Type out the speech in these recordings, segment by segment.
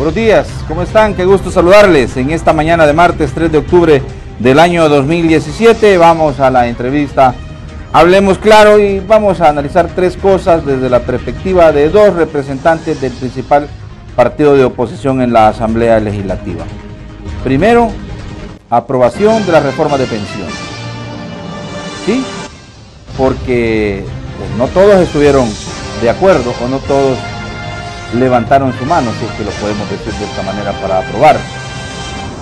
Buenos días, ¿cómo están? Qué gusto saludarles en esta mañana de martes 3 de octubre del año 2017. Vamos a la entrevista Hablemos Claro y vamos a analizar tres cosas desde la perspectiva de dos representantes del principal partido de oposición en la Asamblea Legislativa. Primero, aprobación de la reforma de pensiones. Sí, porque pues, no todos estuvieron de acuerdo o no todos levantaron su mano, si es que lo podemos decir de esta manera, para aprobar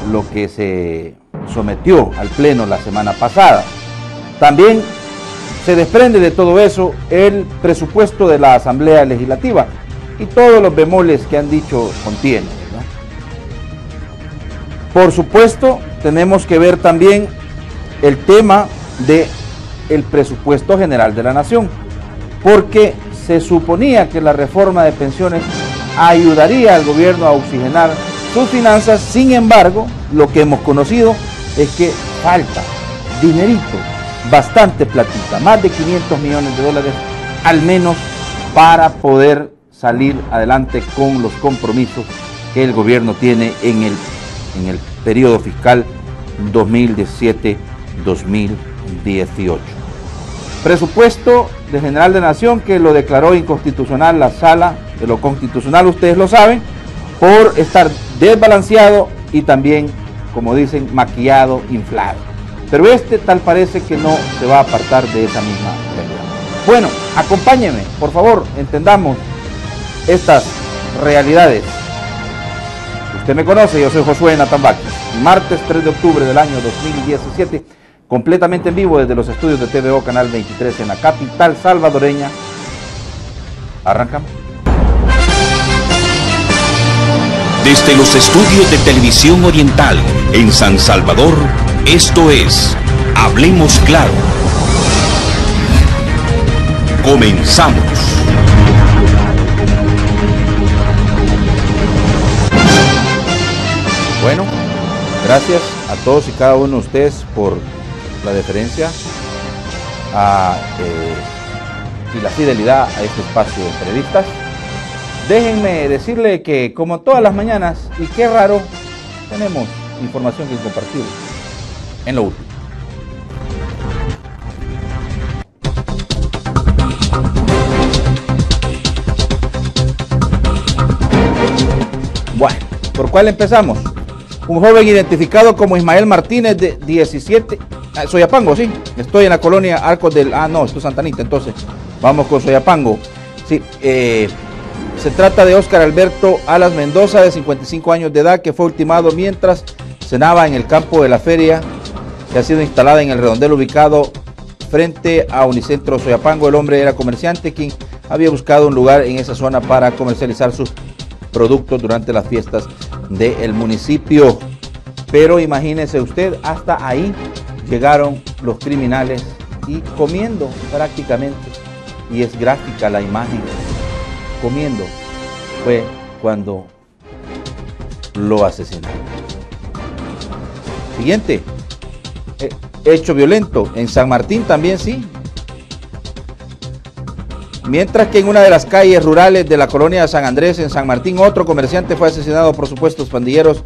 lo que se sometió al Pleno la semana pasada. También se desprende de todo eso el presupuesto de la Asamblea Legislativa y todos los bemoles que han dicho contiene, ¿no? Por supuesto, tenemos que ver también el tema del presupuesto general de la Nación, porque se suponía que la reforma de pensiones ayudaría al gobierno a oxigenar sus finanzas. Sin embargo, lo que hemos conocido es que falta dinerito, bastante platita, más de 500 millones de dólares al menos para poder salir adelante con los compromisos que el gobierno tiene en el periodo fiscal 2017-2018. Presupuesto de General de Nación que lo declaró inconstitucional la Sala de lo Constitucional, ustedes lo saben, por estar desbalanceado y también, como dicen, maquillado, inflado. Pero tal parece que no se va a apartar de esa misma realidad. Bueno, acompáñenme, por favor, entendamos estas realidades. Usted me conoce, yo soy Josué Nathan Vázquez. Martes 3 de octubre del año 2017, completamente en vivo desde los estudios de TVO Canal 23 en la capital salvadoreña. Arrancamos. Desde los estudios de Televisión Oriental en San Salvador, esto es Hablemos Claro. Comenzamos. Bueno, gracias a todos y cada uno de ustedes por la deferencia y la fidelidad a este espacio de entrevistas. Déjenme decirle que, como todas las mañanas, y qué raro, tenemos información que compartir en lo último. Bueno, ¿por cuál empezamos? Un joven identificado como Ismael Martínez de 17, Soyapango, sí, estoy en la colonia Arcos del, no, esto es Santa Anita, entonces vamos con Soyapango. Sí, se trata de Óscar Alberto Alas Mendoza, de 55 años de edad, que fue ultimado mientras cenaba en el campo de la feria que ha sido instalada en el redondel ubicado frente a Unicentro Soyapango. El hombre era comerciante quien había buscado un lugar en esa zona para comercializar sus productos durante las fiestas del municipio. Pero imagínese usted, hasta ahí llegaron los criminales y comiendo prácticamente, y es gráfica la imagen, comiendo fue cuando lo asesinaron. Siguiente, hecho violento en San Martín también, sí. Mientras que en una de las calles rurales de la colonia de San Andrés en San Martín, otro comerciante fue asesinado por supuestos pandilleros.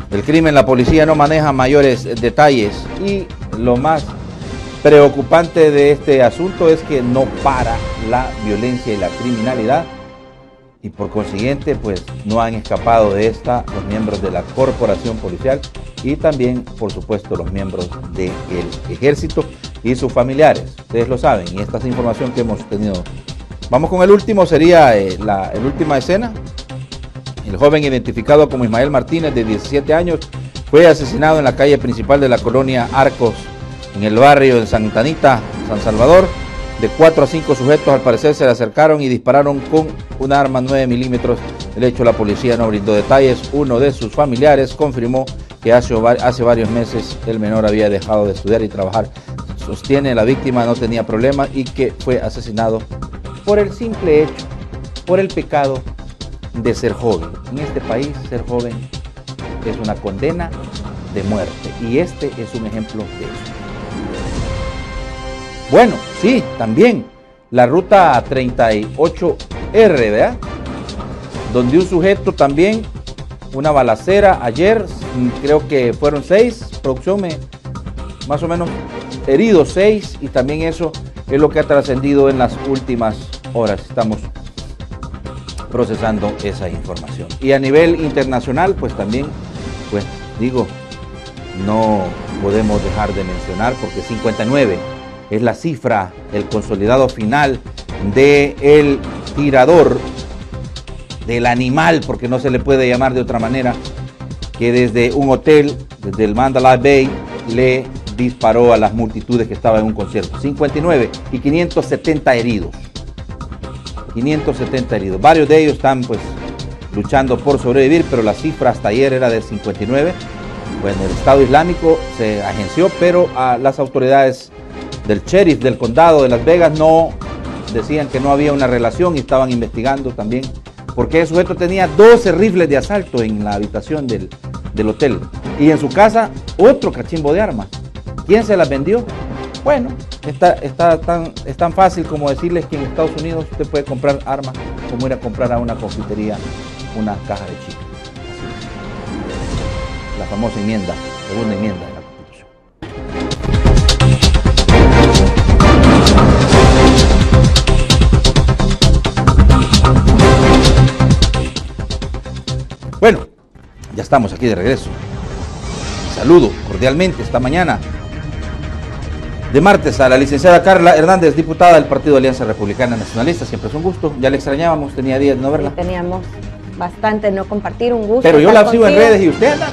El crimen, la policía no maneja mayores detalles y lo más preocupante de este asunto es que no para la violencia y la criminalidad, y por consiguiente pues no han escapado de esta los miembros de la corporación policial y también por supuesto los miembros del ejército y sus familiares. Ustedes lo saben, y esta es información que hemos tenido. Vamos con el último, sería la última escena. El joven identificado como Ismael Martínez, de 17 años, fue asesinado en la calle principal de la colonia Arcos, en el barrio de Santa Anita, San Salvador. De 4 a 5 sujetos al parecer se le acercaron y dispararon con un arma 9 milímetros. El hecho, la policía no brindó detalles. Uno de sus familiares confirmó que hace varios meses el menor había dejado de estudiar y trabajar. Sostiene la víctima no tenía problemas y que fue asesinado por el simple hecho, por el pecado de ser joven. En este país, ser joven es una condena de muerte, y este es un ejemplo de eso. Bueno, sí, también la ruta 38R, ¿verdad? Donde un sujeto también una balacera ayer, creo que fueron 6, producción más o menos heridos 6, y también eso es lo que ha trascendido en las últimas horas. Estamos procesando esa información. Y a nivel internacional, pues también, pues digo, no podemos dejar de mencionar, porque 59 es la cifra, el consolidado final del tirador, del animal, porque no se le puede llamar de otra manera, que desde un hotel, desde el Mandalay Bay, le disparó a las multitudes que estaban en un concierto. 59 y 570 heridos. 570 heridos. Varios de ellos están pues luchando por sobrevivir, pero la cifra hasta ayer era de 59. Bueno, el Estado Islámico se agenció, pero a las autoridades del sheriff del condado de Las Vegas no decían que no había una relación y estaban investigando también, porque el sujeto tenía 12 rifles de asalto en la habitación del hotel, y en su casa otro cachimbo de armas. ¿Quién se las vendió? Bueno, es tan fácil como decirles que en Estados Unidos usted puede comprar armas como ir a comprar a una confitería una caja de chicles. La famosa enmienda, segunda enmienda de la Constitución. Bueno, ya estamos aquí de regreso. Saludo cordialmente esta mañana de martes a la licenciada Carla Hernández, diputada del Partido de Alianza Republicana Nacionalista. Siempre es un gusto, ya la extrañábamos, tenía días de no verla. Sí, teníamos bastante no compartir, un gusto. Pero yo la sigo en redes y usted anda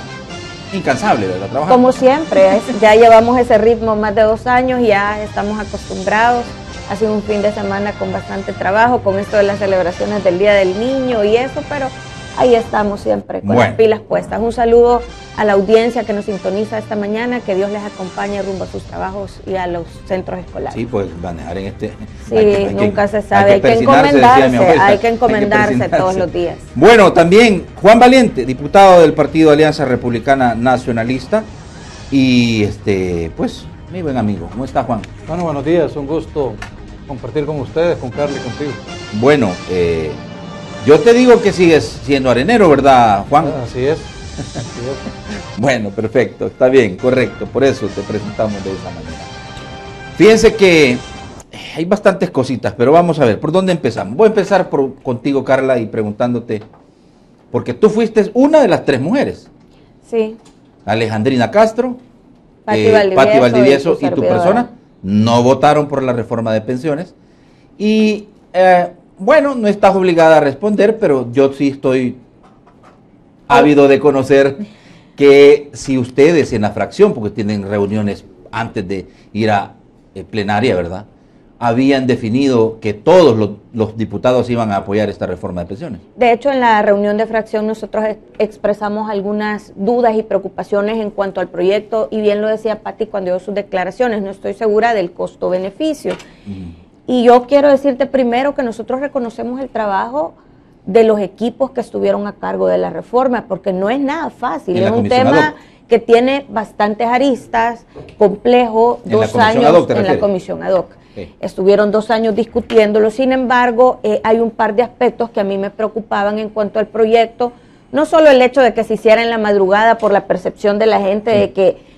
incansable, ¿verdad? Trabajando. Como siempre, ya llevamos ese ritmo más de 2 años, ya estamos acostumbrados. Ha sido un fin de semana con bastante trabajo, con esto de las celebraciones del Día del Niño y eso, pero ahí estamos siempre con las pilas puestas. Un saludo a la audiencia que nos sintoniza esta mañana, que Dios les acompañe rumbo a sus trabajos y a los centros escolares. Sí, pues manejar en este... Sí, nunca se sabe, hay que encomendarse todos los días. Bueno, también Juan Valiente, diputado del Partido Alianza Republicana Nacionalista, y pues, mi buen amigo, ¿cómo está, Juan? Bueno, buenos días, un gusto compartir con ustedes, con Carla y contigo. Bueno, yo te digo que sigues siendo arenero, ¿verdad, Juan? Así es. Así es. Bueno, perfecto, está bien, correcto, por eso te presentamos de esa manera. Fíjense que hay bastantes cositas, pero vamos a ver, ¿por dónde empezamos? Voy a empezar contigo, Carla, y preguntándote, porque tú fuiste una de las 3 mujeres. Sí. Alejandrina Castro, Patti Valdivieso y tu persona no votaron por la reforma de pensiones. Y bueno, no estás obligada a responder, pero yo sí estoy ávido de conocer que si ustedes en la fracción, porque tienen reuniones antes de ir a plenaria, ¿verdad?, habían definido que todos los diputados iban a apoyar esta reforma de pensiones. De hecho, en la reunión de fracción nosotros expresamos algunas dudas y preocupaciones en cuanto al proyecto, y bien lo decía Patti cuando dio sus declaraciones, no estoy segura del costo-beneficio. Y yo quiero decirte primero que nosotros reconocemos el trabajo de los equipos que estuvieron a cargo de la reforma, porque no es nada fácil, es un tema que tiene bastantes aristas, complejo, 2 años en la comisión ad hoc. Sí. Estuvieron 2 años discutiéndolo, sin embargo, hay un par de aspectos que a mí me preocupaban en cuanto al proyecto, no solo el hecho de que se hiciera en la madrugada por la percepción de la gente de que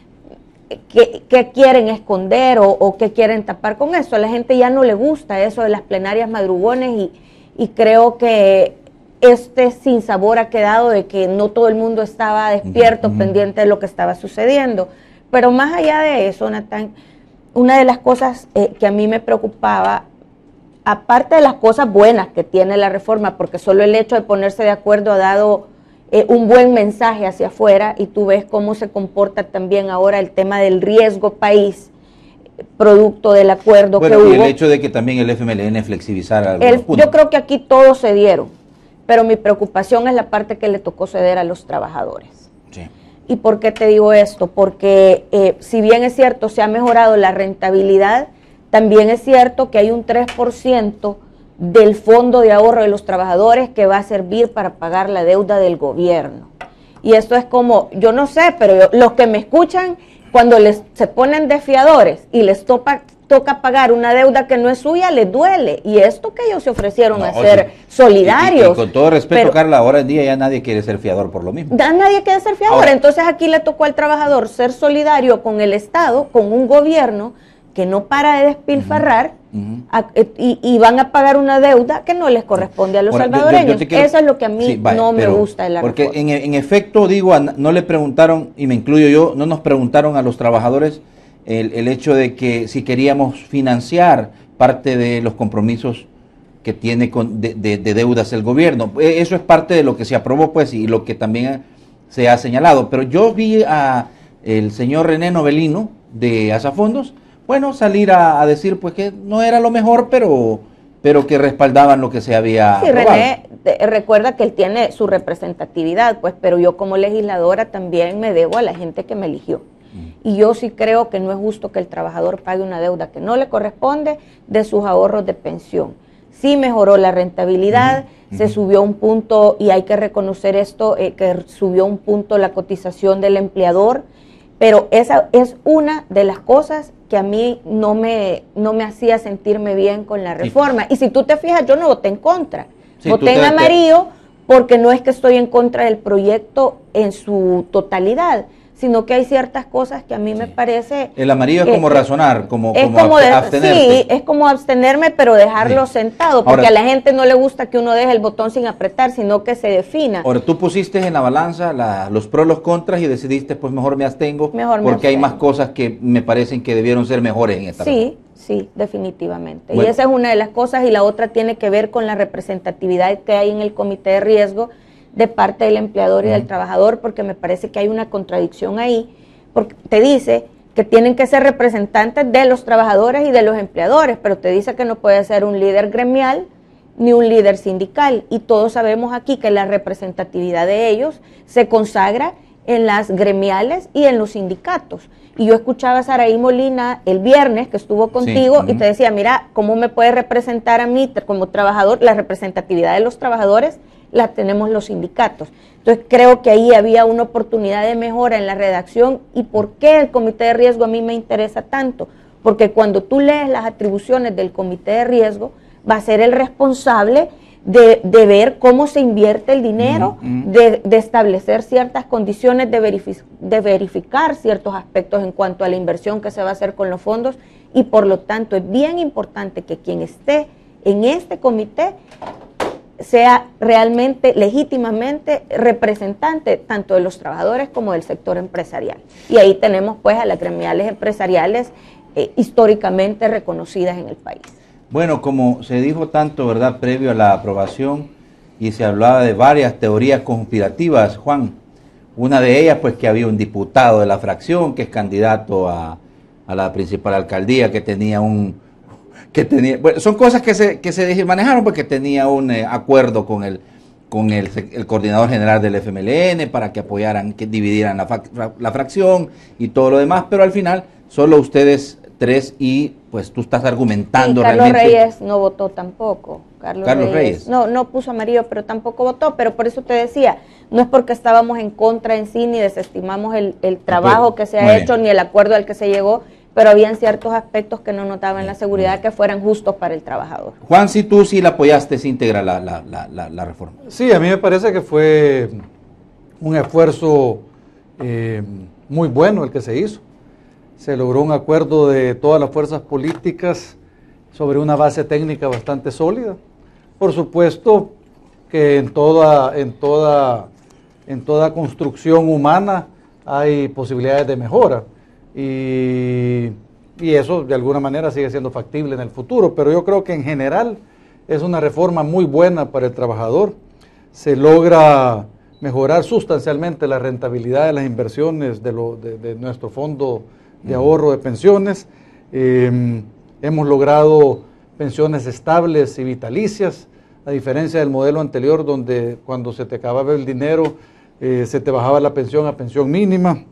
quieren esconder o que quieren tapar con eso. A la gente ya no le gusta eso de las plenarias madrugones y creo que sinsabor ha quedado de que no todo el mundo estaba despierto, pendiente de lo que estaba sucediendo. Pero más allá de eso, Natán, una de las cosas que a mí me preocupaba, aparte de las cosas buenas que tiene la reforma, porque solo el hecho de ponerse de acuerdo ha dado un buen mensaje hacia afuera, y tú ves cómo se comporta también ahora el tema del riesgo país, producto del acuerdo que hubo. Y el hecho de que también el FMLN flexibilizara algunos puntos. Yo creo que aquí todos se dieron, pero mi preocupación es la parte que le tocó ceder a los trabajadores. Sí. ¿Y por qué te digo esto? Porque si bien es cierto, se ha mejorado la rentabilidad, también es cierto que hay un 3% del fondo de ahorro de los trabajadores que va a servir para pagar la deuda del gobierno. Y esto es como, yo no sé, pero los que me escuchan, cuando se ponen de fiadores y les toca toca pagar una deuda que no es suya, les duele. Y esto que ellos se ofrecieron a ser sí. solidarios. Y con todo respeto, Carla, ahora en día ya nadie quiere ser fiador por lo mismo. Ya nadie quiere ser fiador. Ahora, entonces aquí le tocó al trabajador ser solidario con el Estado, con un gobierno que no para de despilfarrar, y van a pagar una deuda que no les corresponde a los salvadoreños. Eso es lo que a mí me gusta de la porque reforma. en efecto, digo, no le preguntaron, y me incluyo yo, no nos preguntaron a los trabajadores el hecho de que si queríamos financiar parte de los compromisos que tiene de deudas el gobierno. Eso es parte de lo que se aprobó, pues, y lo que también se ha señalado. Pero yo vi a el señor René Novelino de Asafondos, bueno, salir a decir pues que no era lo mejor, pero que respaldaban lo que se había aprobado. René, recuerda que él tiene su representatividad, pues, pero yo como legisladora también me debo a la gente que me eligió. Y yo sí creo que no es justo que el trabajador pague una deuda que no le corresponde de sus ahorros de pensión. Sí mejoró la rentabilidad, se subió un punto, y hay que reconocer esto, que subió un punto la cotización del empleador, pero esa es una de las cosas que a mí no me hacía sentirme bien con la reforma. Y si tú te fijas, yo no voté en contra, voté en amarillo, porque no es que estoy en contra del proyecto en su totalidad, sino que hay ciertas cosas que a mí me parece... El amarillo es como razonar, como abstenerse. Sí, es como abstenerme, pero dejarlo sentado, porque a la gente no le gusta que uno deje el botón sin apretar, sino que se defina. Ahora, tú pusiste en la balanza los pros, los contras, y decidiste, pues mejor me abstengo, porque hay más cosas que me parecen que debieron ser mejores en esta reforma. Sí, definitivamente. Bueno. Y esa es una de las cosas, y la otra tiene que ver con la representatividad que hay en el comité de riesgo, de parte del empleador y del trabajador, porque me parece que hay una contradicción ahí, porque te dice que tienen que ser representantes de los trabajadores y de los empleadores, pero te dice que no puede ser un líder gremial ni un líder sindical, y todos sabemos aquí que la representatividad de ellos se consagra en las gremiales y en los sindicatos. Y yo escuchaba a Saraí Molina el viernes, que estuvo contigo, y te decía, mira, ¿cómo me puede representar a mí como trabajador? La representatividad de los trabajadores la tenemos los sindicatos. Entonces creo que ahí había una oportunidad de mejora en la redacción. ¿Y por qué el comité de riesgo a mí me interesa tanto? Porque cuando tú lees las atribuciones del comité de riesgo, va a ser el responsable de ver cómo se invierte el dinero, de establecer ciertas condiciones, de verificar ciertos aspectos en cuanto a la inversión que se va a hacer con los fondos, y por lo tanto es bien importante que quien esté en este comité sea realmente, legítimamente representante tanto de los trabajadores como del sector empresarial. Y ahí tenemos pues a las gremiales empresariales históricamente reconocidas en el país. Bueno, como se dijo tanto, ¿verdad?, previo a la aprobación, y se hablaba de varias teorías conspirativas, Juan, una de ellas pues que había un diputado de la fracción que es candidato a la principal alcaldía, que tenía bueno, son cosas que se manejaron porque tenía un acuerdo con el coordinador general del FMLN para que apoyaran, que dividieran la fracción y todo lo demás, pero al final solo ustedes tres, y pues tú estás argumentando realmente. Carlos Reyes no votó tampoco. Carlos Reyes. No puso amarillo, pero tampoco votó, pero por eso te decía, no es porque estábamos en contra en sí, ni desestimamos el trabajo que se ha hecho, ni el acuerdo al que se llegó, pero habían ciertos aspectos que no notaban la seguridad que fueran justos para el trabajador. Juan, si tú sí la apoyaste íntegra la reforma. Sí, a mí me parece que fue un esfuerzo muy bueno el que se hizo. Se logró un acuerdo de todas las fuerzas políticas sobre una base técnica bastante sólida. Por supuesto que en toda construcción humana hay posibilidades de mejora. Y eso de alguna manera sigue siendo factible en el futuro, pero yo creo que en general es una reforma muy buena para el trabajador. Se logra mejorar sustancialmente la rentabilidad de las inversiones de nuestro fondo de ahorro de pensiones. Hemos logrado pensiones estables y vitalicias, a diferencia del modelo anterior donde cuando se te acababa el dinero se te bajaba la pensión a pensión mínima.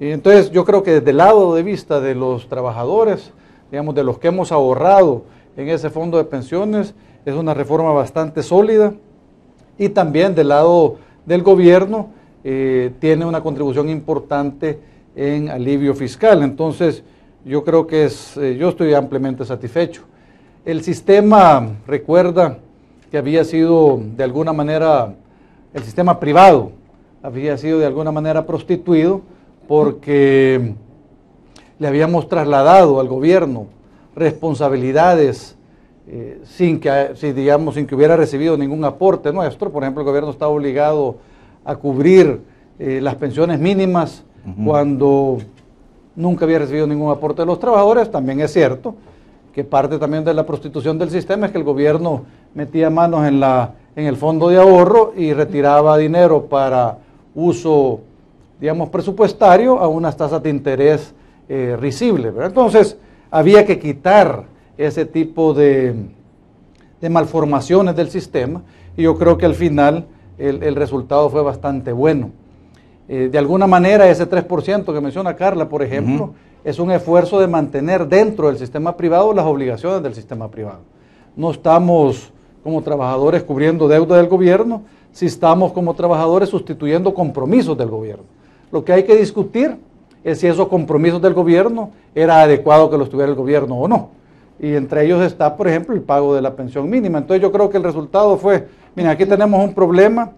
Y entonces yo creo que desde el lado de vista de los trabajadores, digamos, de los que hemos ahorrado en ese fondo de pensiones, es una reforma bastante sólida. Y también del lado del gobierno tiene una contribución importante en alivio fiscal. Entonces yo creo que yo estoy ampliamente satisfecho. El sistema, recuerda que había sido de alguna manera, el sistema privado había sido de alguna manera prostituido porque le habíamos trasladado al gobierno responsabilidades sin que hubiera recibido ningún aporte nuestro. Por ejemplo, el gobierno está obligado a cubrir las pensiones mínimas cuando nunca había recibido ningún aporte de los trabajadores. También es cierto que parte también de la prostitución del sistema es que el gobierno metía manos en el fondo de ahorro y retiraba dinero para uso, digamos, presupuestario a unas tasas de interés risibles, ¿verdad? Entonces, había que quitar ese tipo de malformaciones del sistema, y yo creo que al final el resultado fue bastante bueno. De alguna manera, ese 3% que menciona Carla, por ejemplo, es un esfuerzo de mantener dentro del sistema privado las obligaciones del sistema privado. No estamos como trabajadores cubriendo deuda del gobierno, si estamos como trabajadores sustituyendo compromisos del gobierno. Lo que hay que discutir es si esos compromisos del gobierno era adecuado que los tuviera el gobierno o no. Y entre ellos está, por ejemplo, el pago de la pensión mínima. Entonces yo creo que el resultado fue, miren, aquí tenemos un problema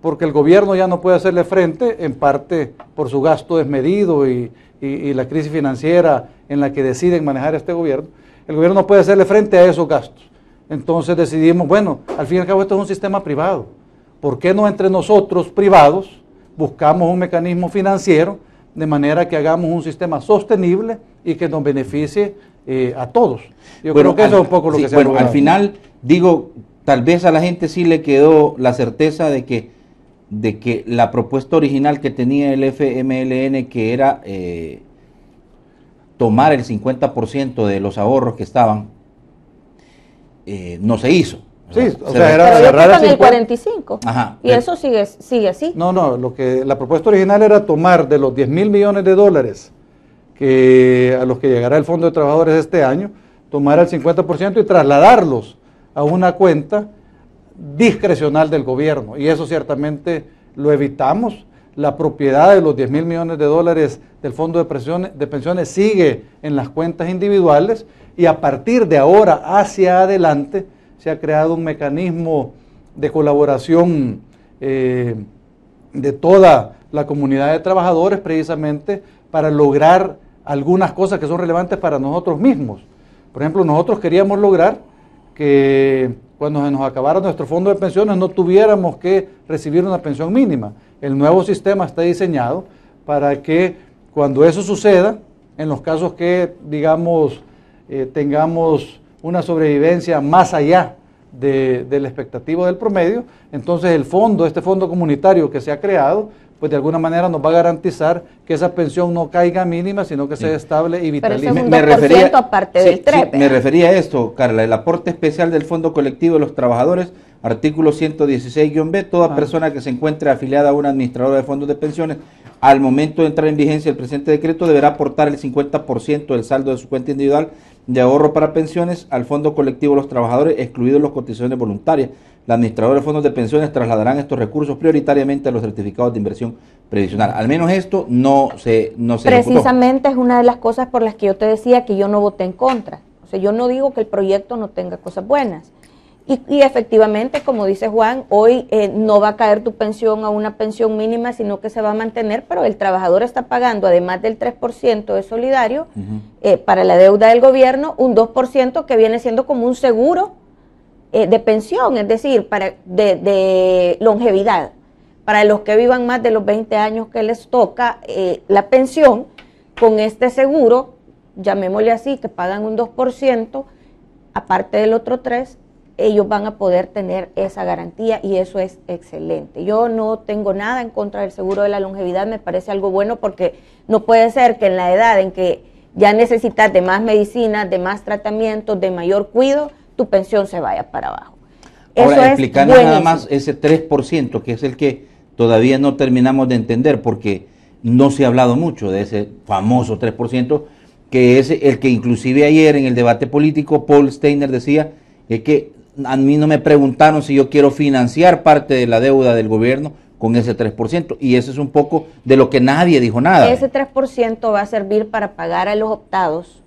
porque el gobierno ya no puede hacerle frente, en parte por su gasto desmedido y la crisis financiera en la que deciden manejar este gobierno. El gobierno no puede hacerle frente a esos gastos. Entonces decidimos, bueno, al fin y al cabo esto es un sistema privado. ¿Por qué no entre nosotros privados buscamos un mecanismo financiero de manera que hagamos un sistema sostenible y que nos beneficie a todos? Yo creo que eso es un poco lo que se ha logrado. Al final, digo, tal vez a la gente sí le quedó la certeza de que la propuesta original que tenía el FMLN, que era tomar el 50% de los ahorros que estaban, no se hizo. Sí, o sea, era cerrar el 45. Ajá, y eso sigue así. No, la propuesta original era tomar de los 10.000 millones de dólares a los que llegará el Fondo de Trabajadores este año, tomar el 50% y trasladarlos a una cuenta discrecional del gobierno. Y eso ciertamente lo evitamos. La propiedad de los 10.000 millones de dólares del Fondo de Pensiones sigue en las cuentas individuales, y a partir de ahora hacia adelante se ha creado un mecanismo de colaboración de toda la comunidad de trabajadores, precisamente para lograr algunas cosas que son relevantes para nosotros mismos. Por ejemplo, nosotros queríamos lograr que cuando se nos acabara nuestro fondo de pensiones no tuviéramos que recibir una pensión mínima. El nuevo sistema está diseñado para que cuando eso suceda, en los casos que, digamos, tengamos una sobrevivencia más allá de la expectativa del promedio, entonces este fondo comunitario que se ha creado, pues de alguna manera nos va a garantizar que esa pensión no caiga mínima, sino que sea estable y vitalicia. Pero eso es un 2% aparte del TREP. Me refería a esto, Carla, el aporte especial del Fondo Colectivo de los Trabajadores, artículo 116-B, toda persona que se encuentre afiliada a una administradora de fondos de pensiones, al momento de entrar en vigencia el presente decreto, deberá aportar el 50% del saldo de su cuenta individual de ahorro para pensiones al Fondo Colectivo de los Trabajadores, excluidos los cotizaciones voluntarias. La administradora de fondos de pensiones trasladarán estos recursos prioritariamente a los certificados de inversión previsional. Al menos esto no se Precisamente ejecutó. Es una de las cosas por las que yo te decía que yo no voté en contra. O sea, yo no digo que el proyecto no tenga cosas buenas. Y efectivamente, como dice Juan, hoy no va a caer tu pensión a una pensión mínima, sino que se va a mantener, pero el trabajador está pagando, además del 3% de solidario, para la deuda del gobierno, un 2% que viene siendo como un seguro de pensión, es decir, de longevidad. Para los que vivan más de los 20 años que les toca la pensión, con este seguro, llamémosle así, que pagan un 2%, aparte del otro 3%, ellos van a poder tener esa garantía, y eso es excelente. Yo no tengo nada en contra del seguro de la longevidad, me parece algo bueno, porque no puede ser que en la edad en que ya necesitas de más medicinas, de más tratamientos, de mayor cuidado, tu pensión se vaya para abajo. Ahora, eso explicarnos nada más ese 3%, que es el que todavía no terminamos de entender, porque no se ha hablado mucho de ese famoso 3%, que es el que inclusive ayer en el debate político Paul Steiner decía que a mí no me preguntaron si yo quiero financiar parte de la deuda del gobierno con ese 3%, y eso es un poco de lo que nadie dijo nada. Ese 3% va a servir para pagar a los optados,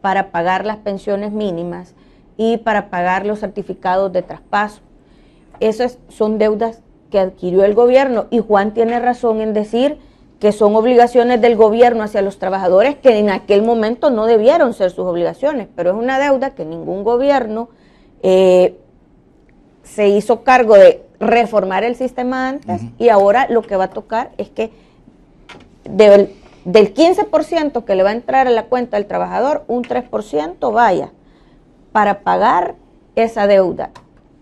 para pagar las pensiones mínimas y para pagar los certificados de traspaso. Esas son deudas que adquirió el gobierno, y Juan tiene razón en decir que son obligaciones del gobierno hacia los trabajadores que en aquel momento no debieron ser sus obligaciones, pero es una deuda que ningún gobierno se hizo cargo de reformar el sistema antes, y ahora lo que va a tocar es que del 15% que le va a entrar a la cuenta del trabajador, un 3% vaya para pagar esa deuda,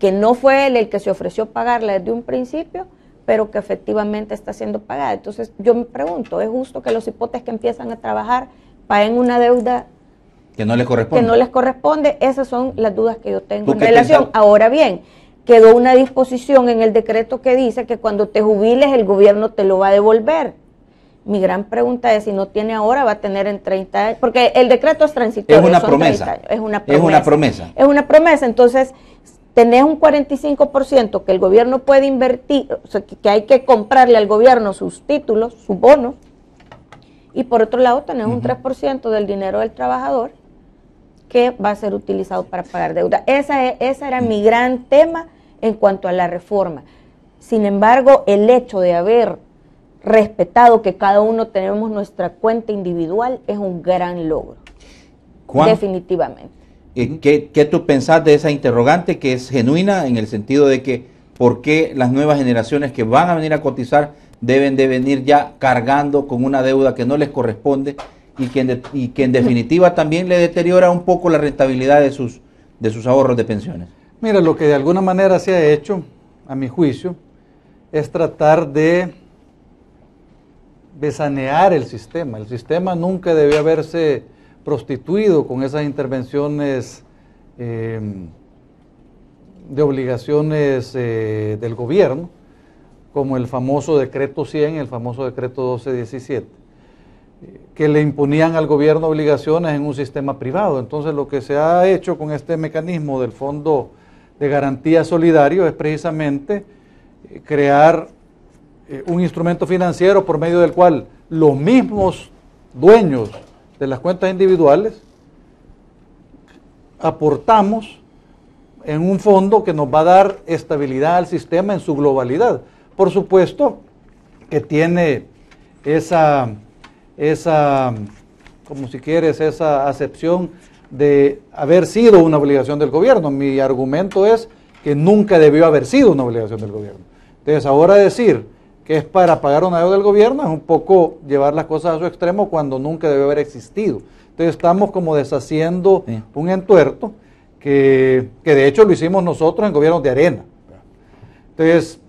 que no fue él el que se ofreció pagarla desde un principio, pero que efectivamente está siendo pagada. Entonces yo me pregunto, ¿es justo que los hipotes que empiezan a trabajar paguen una deuda que no les corresponde? Que no les corresponde. Esas son las dudas que yo tengo en relación. Ahora bien, quedó una disposición en el decreto que dice que cuando te jubiles el gobierno te lo va a devolver. Mi gran pregunta es si no tiene ahora, va a tener en 30 años, porque el decreto es transitorio. Es una promesa. Es una promesa. Es una promesa. Es una promesa. Entonces, tenés un 45% que el gobierno puede invertir, o sea, que hay que comprarle al gobierno sus títulos, sus bonos, y por otro lado tenés un 3% del dinero del trabajador que va a ser utilizado para pagar deuda. Ese era mi gran tema en cuanto a la reforma. Sin embargo, el hecho de haber respetado que cada uno tenemos nuestra cuenta individual es un gran logro. Juan, definitivamente. ¿Qué tú pensás de esa interrogante, que es genuina en el sentido de que por qué las nuevas generaciones que van a venir a cotizar deben de venir ya cargando con una deuda que no les corresponde y que en definitiva también le deteriora un poco la rentabilidad de sus ahorros de pensiones? Mira, lo que de alguna manera se ha hecho, a mi juicio, es tratar de sanear el sistema. El sistema nunca debió haberse prostituido con esas intervenciones de obligaciones del gobierno, como el famoso decreto 100, el famoso decreto 1217, que le imponían al gobierno obligaciones en un sistema privado. Entonces lo que se ha hecho con este mecanismo del Fondo de Garantía Solidario es precisamente crear un instrumento financiero por medio del cual los mismos dueños de las cuentas individuales aportamos en un fondo que nos va a dar estabilidad al sistema en su globalidad. Por supuesto que tiene esa como si quieres, esa acepción de haber sido una obligación del gobierno. Mi argumento es que nunca debió haber sido una obligación del gobierno. Entonces, ahora decir que es para pagar una deuda del gobierno es un poco llevar las cosas a su extremo cuando nunca debió haber existido. Entonces, estamos como deshaciendo un entuerto que de hecho lo hicimos nosotros en gobiernos de arena. Entonces,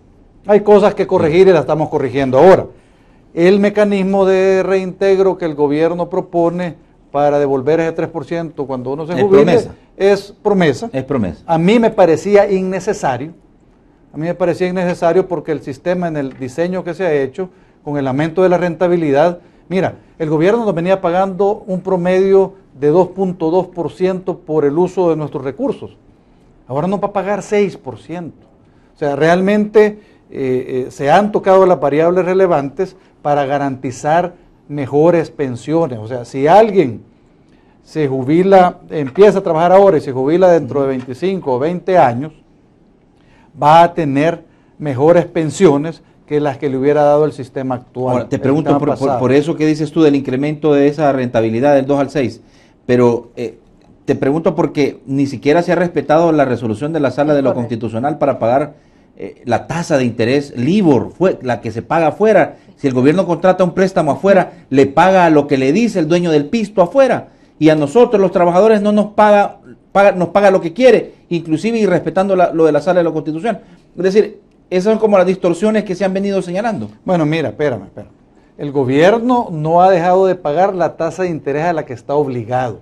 hay cosas que corregir y las estamos corrigiendo ahora. El mecanismo de reintegro que el gobierno propone para devolver ese 3% cuando uno se jubile es promesa. Es promesa. A mí me parecía innecesario. A mí me parecía innecesario porque el sistema en el diseño que se ha hecho, con el aumento de la rentabilidad, mira, el gobierno nos venía pagando un promedio de 2.2% por el uso de nuestros recursos. Ahora nos va a pagar 6%. O sea, realmente se han tocado las variables relevantes para garantizar mejores pensiones. O sea, si alguien se jubila, empieza a trabajar ahora y se jubila dentro de 25 o 20 años, va a tener mejores pensiones que las que le hubiera dado el sistema actual. Ahora, te pregunto por eso que dices tú del incremento de esa rentabilidad del 2 al 6, pero te pregunto porque ni siquiera se ha respetado la resolución de la Sala de lo Constitucional para pagar la tasa de interés LIBOR, la que se paga afuera. Si el gobierno contrata un préstamo afuera, le paga lo que le dice el dueño del pisto afuera, y a nosotros los trabajadores no nos paga, nos paga lo que quiere, inclusive y respetando lo de la Sala de lo Constitucional. Es decir, esas son como las distorsiones que se han venido señalando. Bueno, mira, espérame. El gobierno no ha dejado de pagar la tasa de interés a la que está obligado.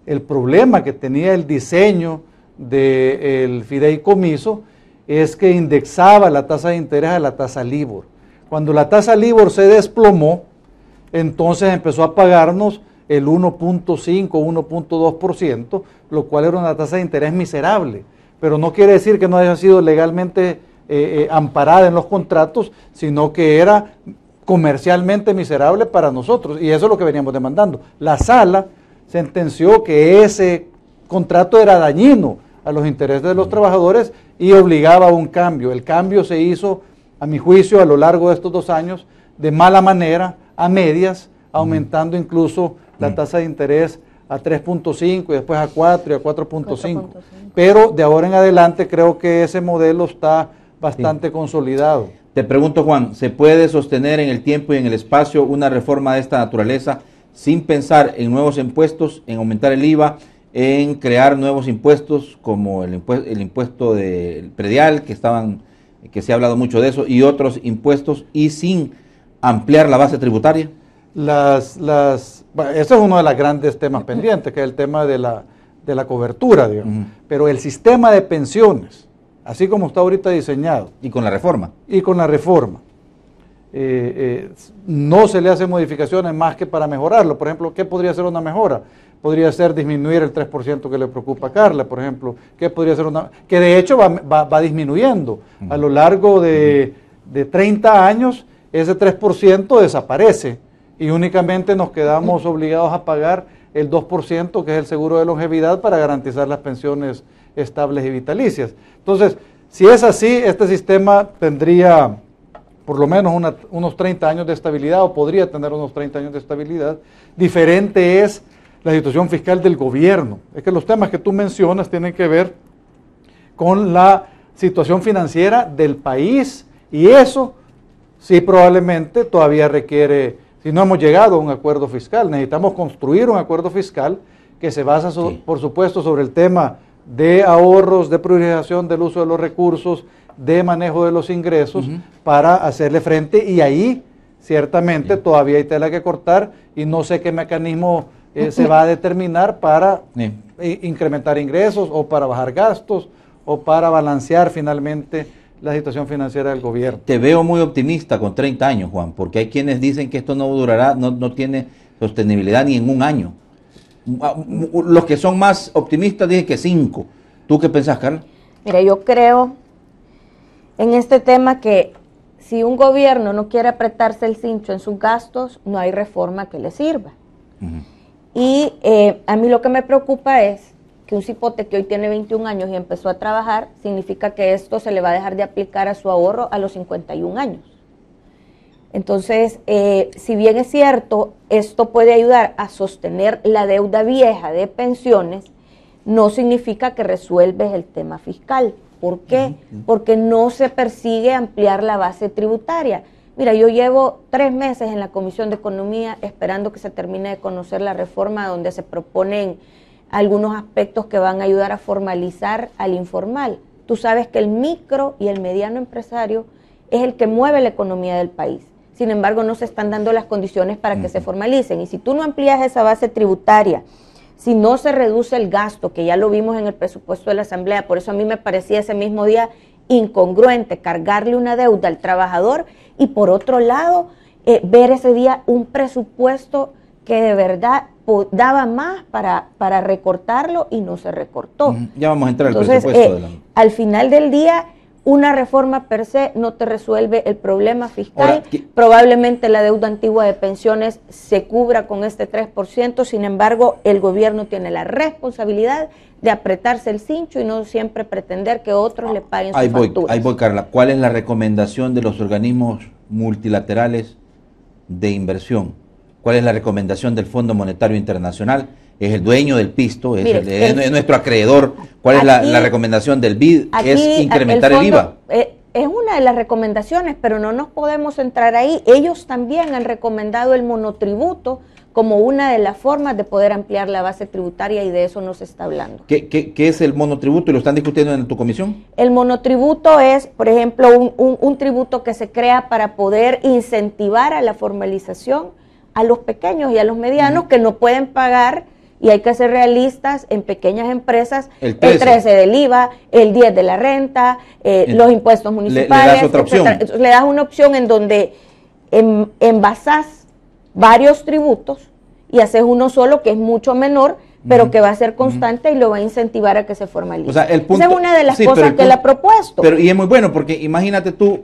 El problema que tenía el diseño del fideicomiso es que indexaba la tasa de interés a la tasa LIBOR. Cuando la tasa LIBOR se desplomó, entonces empezó a pagarnos el 1.5, 1.2%, lo cual era una tasa de interés miserable. Pero no quiere decir que no haya sido legalmente amparada en los contratos, sino que era comercialmente miserable para nosotros, y eso es lo que veníamos demandando. La sala sentenció que ese contrato era dañino a los intereses de los trabajadores y obligaba a un cambio. El cambio se hizo, a mi juicio, a lo largo de estos 2 años, de mala manera, a medias, aumentando incluso la tasa de interés a 3.5 y después a 4 y a 4.5. Pero de ahora en adelante creo que ese modelo está bastante consolidado. Te pregunto, Juan, ¿se puede sostener en el tiempo y en el espacio una reforma de esta naturaleza sin pensar en nuevos impuestos, en aumentar el IVA, en crear nuevos impuestos como el impuesto del predial, que se ha hablado mucho de eso, y otros impuestos, y sin ampliar la base tributaria? Bueno, ese es uno de los grandes temas pendientes, que es el tema de la cobertura, digamos. Pero el sistema de pensiones, así como está ahorita diseñado. ¿Y con la reforma? Y con la reforma. No se le hacen modificaciones más que para mejorarlo. Por ejemplo, ¿qué podría ser una mejora? Podría ser disminuir el 3% que le preocupa a Carla, por ejemplo. ¿Qué podría ser que de hecho va disminuyendo? A lo largo de 30 años, ese 3% desaparece y únicamente nos quedamos obligados a pagar el 2%, que es el seguro de longevidad, para garantizar las pensiones estables y vitalicias. Entonces, si es así, este sistema tendría por lo menos unos 30 años de estabilidad, o podría tener unos 30 años de estabilidad. Diferente es la situación fiscal del gobierno. Es que los temas que tú mencionas tienen que ver con la situación financiera del país, y eso sí probablemente todavía requiere, si no hemos llegado a un acuerdo fiscal, necesitamos construir un acuerdo fiscal que se basa, por supuesto, sobre el tema de ahorros, de priorización del uso de los recursos, de manejo de los ingresos, para hacerle frente, y ahí ciertamente todavía hay tela que cortar, y no sé qué mecanismo se va a determinar para incrementar ingresos, o para bajar gastos, o para balancear finalmente la situación financiera del gobierno. Te veo muy optimista con 30 años, Juan, porque hay quienes dicen que esto no durará, no tiene sostenibilidad ni en un año. Los que son más optimistas dicen que 5. ¿Tú qué pensás, Carla? Mira, yo creo en este tema que si un gobierno no quiere apretarse el cincho en sus gastos, no hay reforma que le sirva. Y a mí lo que me preocupa es que un cipote que hoy tiene 21 años y empezó a trabajar, significa que esto se le va a dejar de aplicar a su ahorro a los 51 años. Entonces, si bien es cierto, esto puede ayudar a sostener la deuda vieja de pensiones, no significa que resuelves el tema fiscal. ¿Por qué? Porque no se persigue ampliar la base tributaria. Mira, yo llevo 3 meses en la Comisión de Economía esperando que se termine de conocer la reforma, donde se proponen algunos aspectos que van a ayudar a formalizar al informal. Tú sabes que el micro y el mediano empresario es el que mueve la economía del país. Sin embargo, no se están dando las condiciones para que se formalicen. Y si tú no amplías esa base tributaria, si no se reduce el gasto, que ya lo vimos en el presupuesto de la Asamblea, por eso a mí me parecía ese mismo día incongruente cargarle una deuda al trabajador, y por otro lado, ver ese día un presupuesto que de verdad daba más para recortarlo, y no se recortó. Ya vamos a entrar al presupuesto. Al final del día, una reforma per se no te resuelve el problema fiscal. Ahora, probablemente la deuda antigua de pensiones se cubra con este 3%, sin embargo, el gobierno tiene la responsabilidad de apretarse el cincho y no siempre pretender que otros le paguen sus facturas. Ahí voy, Carla. ¿Cuál es la recomendación de los organismos multilaterales de inversión? ¿Cuál es la recomendación del Fondo Monetario Internacional? Es el dueño del pisto, es nuestro acreedor. ¿Cuál es la recomendación del BID? Es incrementar el IVA. Es una de las recomendaciones, pero no nos podemos entrar ahí. Ellos también han recomendado el monotributo como una de las formas de poder ampliar la base tributaria, y de eso no se está hablando. ¿Qué es el monotributo y lo están discutiendo en tu comisión? El monotributo es, por ejemplo, un tributo que se crea para poder incentivar a la formalización a los pequeños y a los medianos que no pueden pagar. Y hay que ser realistas, en pequeñas empresas, el 13 del IVA, el 10 de la renta, los impuestos municipales. Le das otra opción. Entonces, le das una opción en donde envasás varios tributos y haces uno solo que es mucho menor, pero que va a ser constante y lo va a incentivar a que se formalice. O sea, el punto, esa es una de las sí, cosas que él ha propuesto. Pero, y es muy bueno, porque imagínate tú,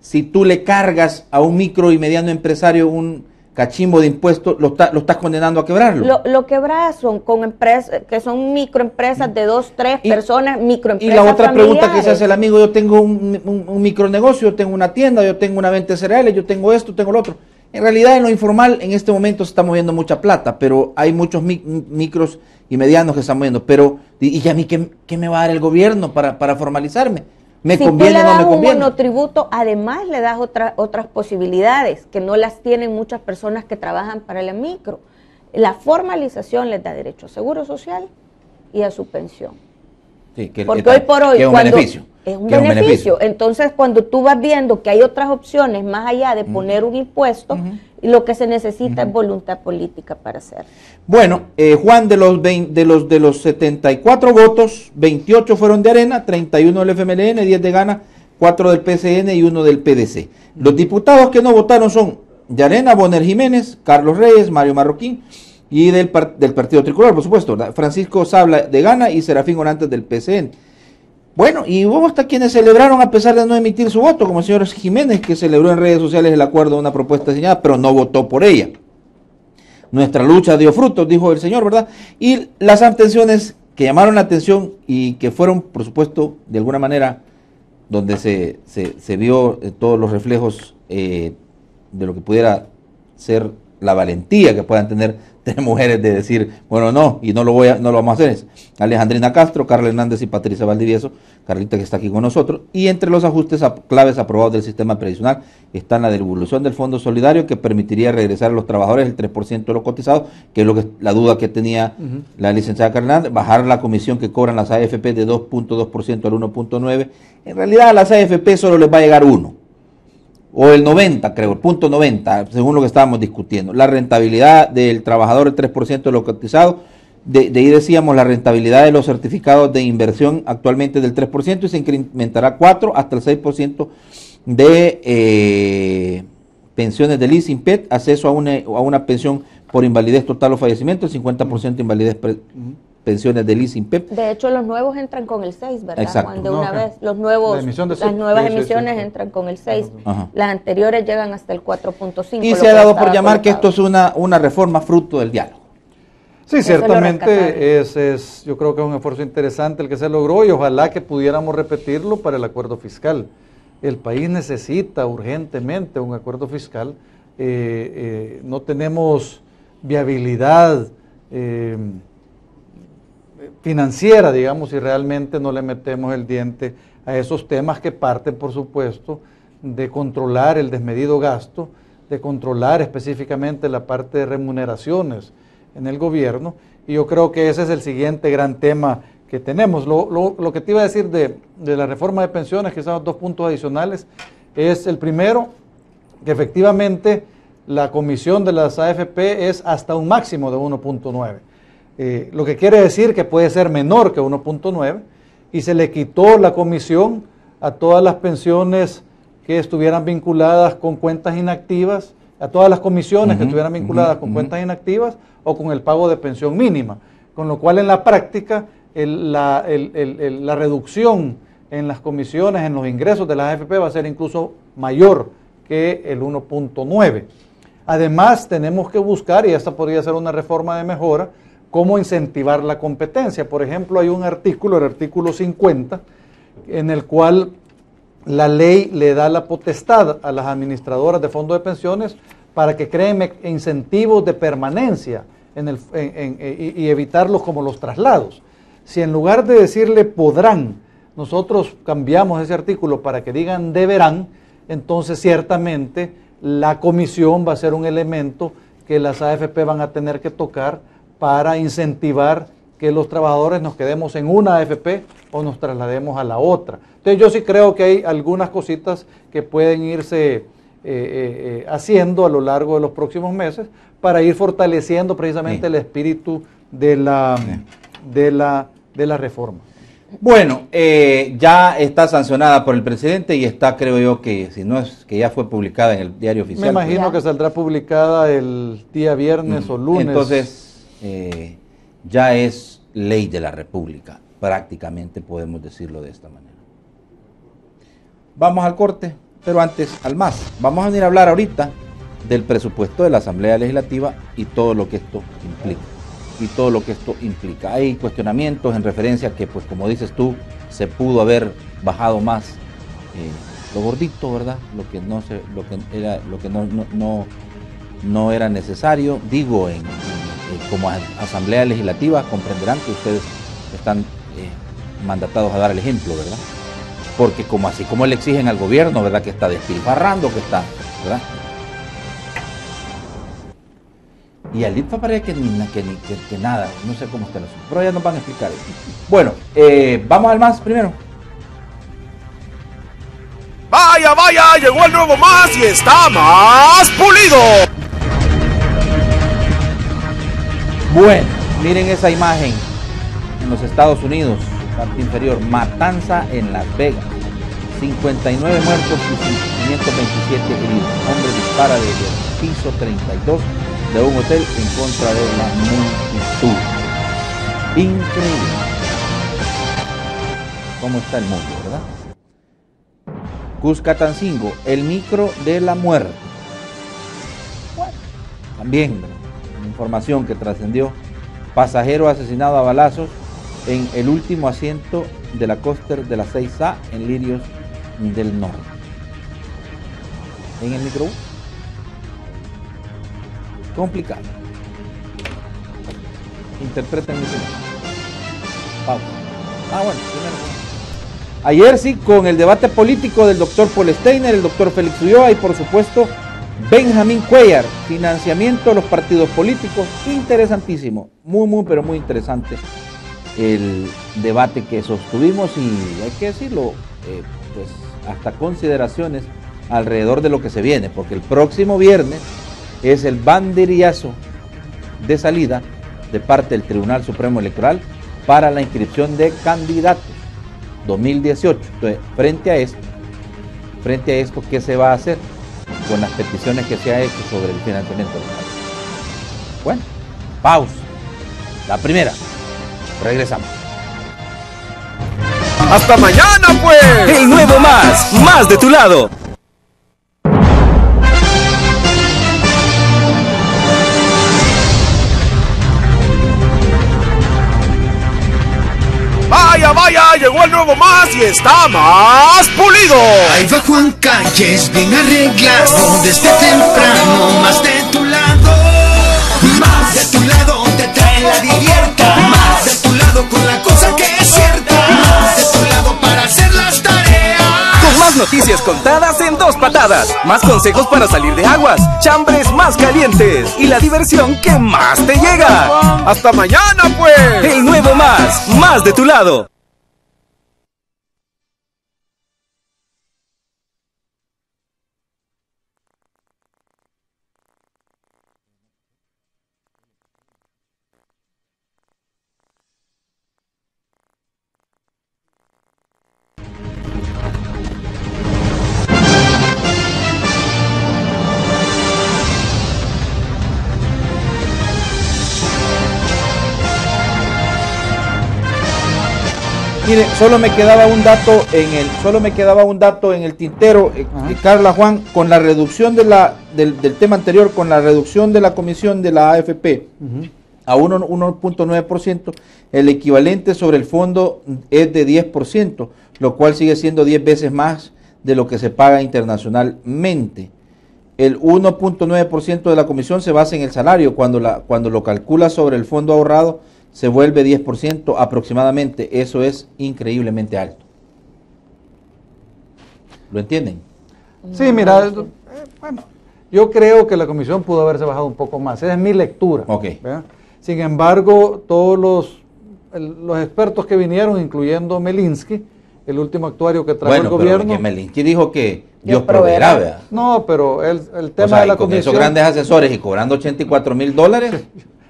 si tú le cargas a un micro y mediano empresario un cachimbo de impuestos, lo estás condenando a quebrarlo. Lo quebras con empresas, que son microempresas de 2, 3 personas, microempresas. Y la otra familiares. pregunta que se hace el amigo, yo tengo un micronegocio, yo tengo una tienda, yo tengo una venta de cereales, yo tengo esto, tengo lo otro. En realidad en lo informal en este momento se está moviendo mucha plata, pero hay muchos micros y medianos que están moviendo. Pero, ¿y a mí qué me va a dar el gobierno para formalizarme? ¿Me conviene o no me conviene? Si tú le das un monotributo, además le das otras posibilidades que no las tienen muchas personas que trabajan para la micro. La formalización les da derecho a seguro social y a su pensión. Sí, porque hoy por hoy es un beneficio. Es un beneficio. Entonces, cuando tú vas viendo que hay otras opciones más allá de poner un impuesto, lo que se necesita es voluntad política para hacerlo. Bueno, Juan, de los 74 votos, 28 fueron de Arena, 31 del FMLN, 10 de Gana, 4 del PCN y 1 del PDC. Los diputados que no votaron son de Arena, Bonner Jiménez, Carlos Reyes, Mario Marroquín, y del Partido Tricolor, por supuesto, Francisco Sabla de Gana y Serafín Orantes del PCN. Bueno, y hubo hasta quienes celebraron a pesar de no emitir su voto, como el señor Jiménez, que celebró en redes sociales el acuerdo de una propuesta diseñada, pero no votó por ella. Nuestra lucha dio frutos, dijo el señor, ¿verdad? Y las abstenciones que llamaron la atención y que fueron, por supuesto, de alguna manera, donde se vio todos los reflejos de lo que pudiera ser la valentía que puedan tener 3 mujeres de decir, bueno, no, y no lo vamos a hacer. Es Alejandrina Castro, Carla Hernández y Patricia Valdivieso, Carlita que está aquí con nosotros, y entre los ajustes claves aprobados del sistema previsional están la devolución del Fondo Solidario, que permitiría regresar a los trabajadores el 3% de lo cotizado, que es la duda que tenía la licenciada Carla Hernández, bajar la comisión que cobran las AFP de 2.2% al 1.9%. En realidad a las AFP solo les va a llegar 1%. O el 90, creo, el punto 90, según lo que estábamos discutiendo. La rentabilidad del trabajador, el 3% de lo cotizado. De ahí decíamos la rentabilidad de los certificados de inversión actualmente del 3% y se incrementará 4 hasta el 6% de pensiones del ISIMPET, acceso a una pensión por invalidez total o fallecimiento, el 50% de invalidez pensiones del ISIMPEP. De hecho, los nuevos entran con el 6, ¿verdad? Exacto. Cuando una vez las nuevas emisiones entran con el 6. Ajá. Las anteriores llegan hasta el 4.5. Y se ha dado por llamar que esto es una reforma fruto del diálogo. Sí, ciertamente yo creo que es un esfuerzo interesante el que se logró y ojalá que pudiéramos repetirlo para el acuerdo fiscal. El país necesita urgentemente un acuerdo fiscal. No tenemos viabilidad financiera, digamos, si realmente no le metemos el diente a esos temas que parten, por supuesto, de controlar el desmedido gasto, de controlar específicamente la parte de remuneraciones en el gobierno, y yo creo que ese es el siguiente gran tema que tenemos. Lo que te iba a decir de la reforma de pensiones, quizás 2 puntos adicionales, es el primero, que efectivamente la comisión de las AFP es hasta un máximo de 1.9. Lo que quiere decir que puede ser menor que 1.9 y se le quitó la comisión a todas las pensiones que estuvieran vinculadas con cuentas inactivas, a todas las comisiones que estuvieran vinculadas con cuentas inactivas o con el pago de pensión mínima, con lo cual en la práctica la reducción en las comisiones, en los ingresos de la AFP va a ser incluso mayor que el 1.9. Además tenemos que buscar, y esta podría ser una reforma de mejora, cómo incentivar la competencia. Por ejemplo, hay un artículo, el artículo 50, en el cual la ley le da la potestad a las administradoras de fondos de pensiones para que creen incentivos de permanencia y evitarlos como los traslados. Si en lugar de decirle podrán, nosotros cambiamos ese artículo para que digan deberán, entonces ciertamente la comisión va a ser un elemento que las AFP van a tener que tocar para incentivar que los trabajadores nos quedemos en una AFP o nos traslademos a la otra. Entonces yo sí creo que hay algunas cositas que pueden irse haciendo a lo largo de los próximos meses para ir fortaleciendo precisamente el espíritu de la reforma. Bueno, ya está sancionada por el presidente y está, creo yo, que si no es que ya fue publicada en el diario oficial. Me imagino que saldrá publicada el día viernes o lunes. Entonces, ya es ley de la República, prácticamente podemos decirlo de esta manera. Vamos al corte, pero antes al MAS. Vamos a venir a hablar ahorita del presupuesto de la Asamblea Legislativa y todo lo que esto implica. Hay cuestionamientos en referencia a que, pues como dices tú, se pudo haber bajado más lo gordito, ¿verdad? Lo que no era necesario. Digo, como Asamblea Legislativa comprenderán que ustedes están mandatados a dar el ejemplo, ¿verdad? Porque así como le exigen al gobierno, ¿verdad? Que está despilfarrando, ¿verdad? Y al ITFA parece que nada, no sé cómo está el asunto, pero ya nos van a explicar eso. Bueno, vamos al MAS primero. Vaya, vaya, llegó el nuevo MAS y está más pulido. Bueno, miren esa imagen en los Estados Unidos, parte inferior, matanza en Las Vegas, 59 muertos y 527 heridos. Hombre dispara desde el piso 32 de un hotel en contra de la multitud. Increíble. ¿Cómo está el mundo, verdad? Cuscatancingo, el micro de la muerte. Bueno, también, información que trascendió. Pasajero asesinado a balazos en el último asiento de la coaster de la 6A en Lirios del Norte. En el microbús. Complicado. Interpreten mi señal. Pausa. Bueno, primero. Ayer sí, con el debate político del doctor Paul Steiner, el doctor Félix Ulloa y por supuesto Benjamín Cuellar, financiamiento de los partidos políticos, interesantísimo, pero muy interesante el debate que sostuvimos y hay que decirlo, pues hasta consideraciones alrededor de lo que se viene, porque el próximo viernes es el banderillazo de salida de parte del Tribunal Supremo Electoral para la inscripción de candidatos 2018. Entonces, frente a esto, ¿qué se va a hacer con las peticiones que se ha hecho sobre el financiamiento del país? Bueno, pausa. La primera. Regresamos. ¡Hasta mañana, pues! El nuevo más de tu lado. Vaya, vaya, llegó el nuevo MAS y está más pulido. Ahí va Juan Calles, bien arreglado, desde temprano, más de tu lado. Más de tu lado te trae la divierta. Más de tu lado con la cosa que es cierta. Más de tu lado para hacer las tareas. Con más noticias contadas en 2 patadas. Más consejos para salir de aguas. Chambres más calientes. Y la diversión que más te llega. ¡Hasta mañana, pues! El nuevo más de tu lado. Mire, solo me quedaba un dato en el tintero, Carla, Juan, con la reducción del tema anterior, con la reducción de la comisión de la AFP a 1.9%, el equivalente sobre el fondo es de 10%, lo cual sigue siendo 10 veces más de lo que se paga internacionalmente. El 1.9% de la comisión se basa en el salario, cuando lo calcula sobre el fondo ahorrado, se vuelve 10% aproximadamente. Eso es increíblemente alto. ¿Lo entienden? Sí, mira, bueno, yo creo que la comisión pudo haberse bajado un poco más. Esa es mi lectura. Okay. ¿Verdad? Sin embargo, todos los expertos que vinieron, incluyendo Melinsky, el último actuario que trajo el gobierno. Pero Melinsky dijo que Dios proveerá, ¿verdad? No, pero el tema de la con comisión. Esos grandes asesores y cobrando $84,000.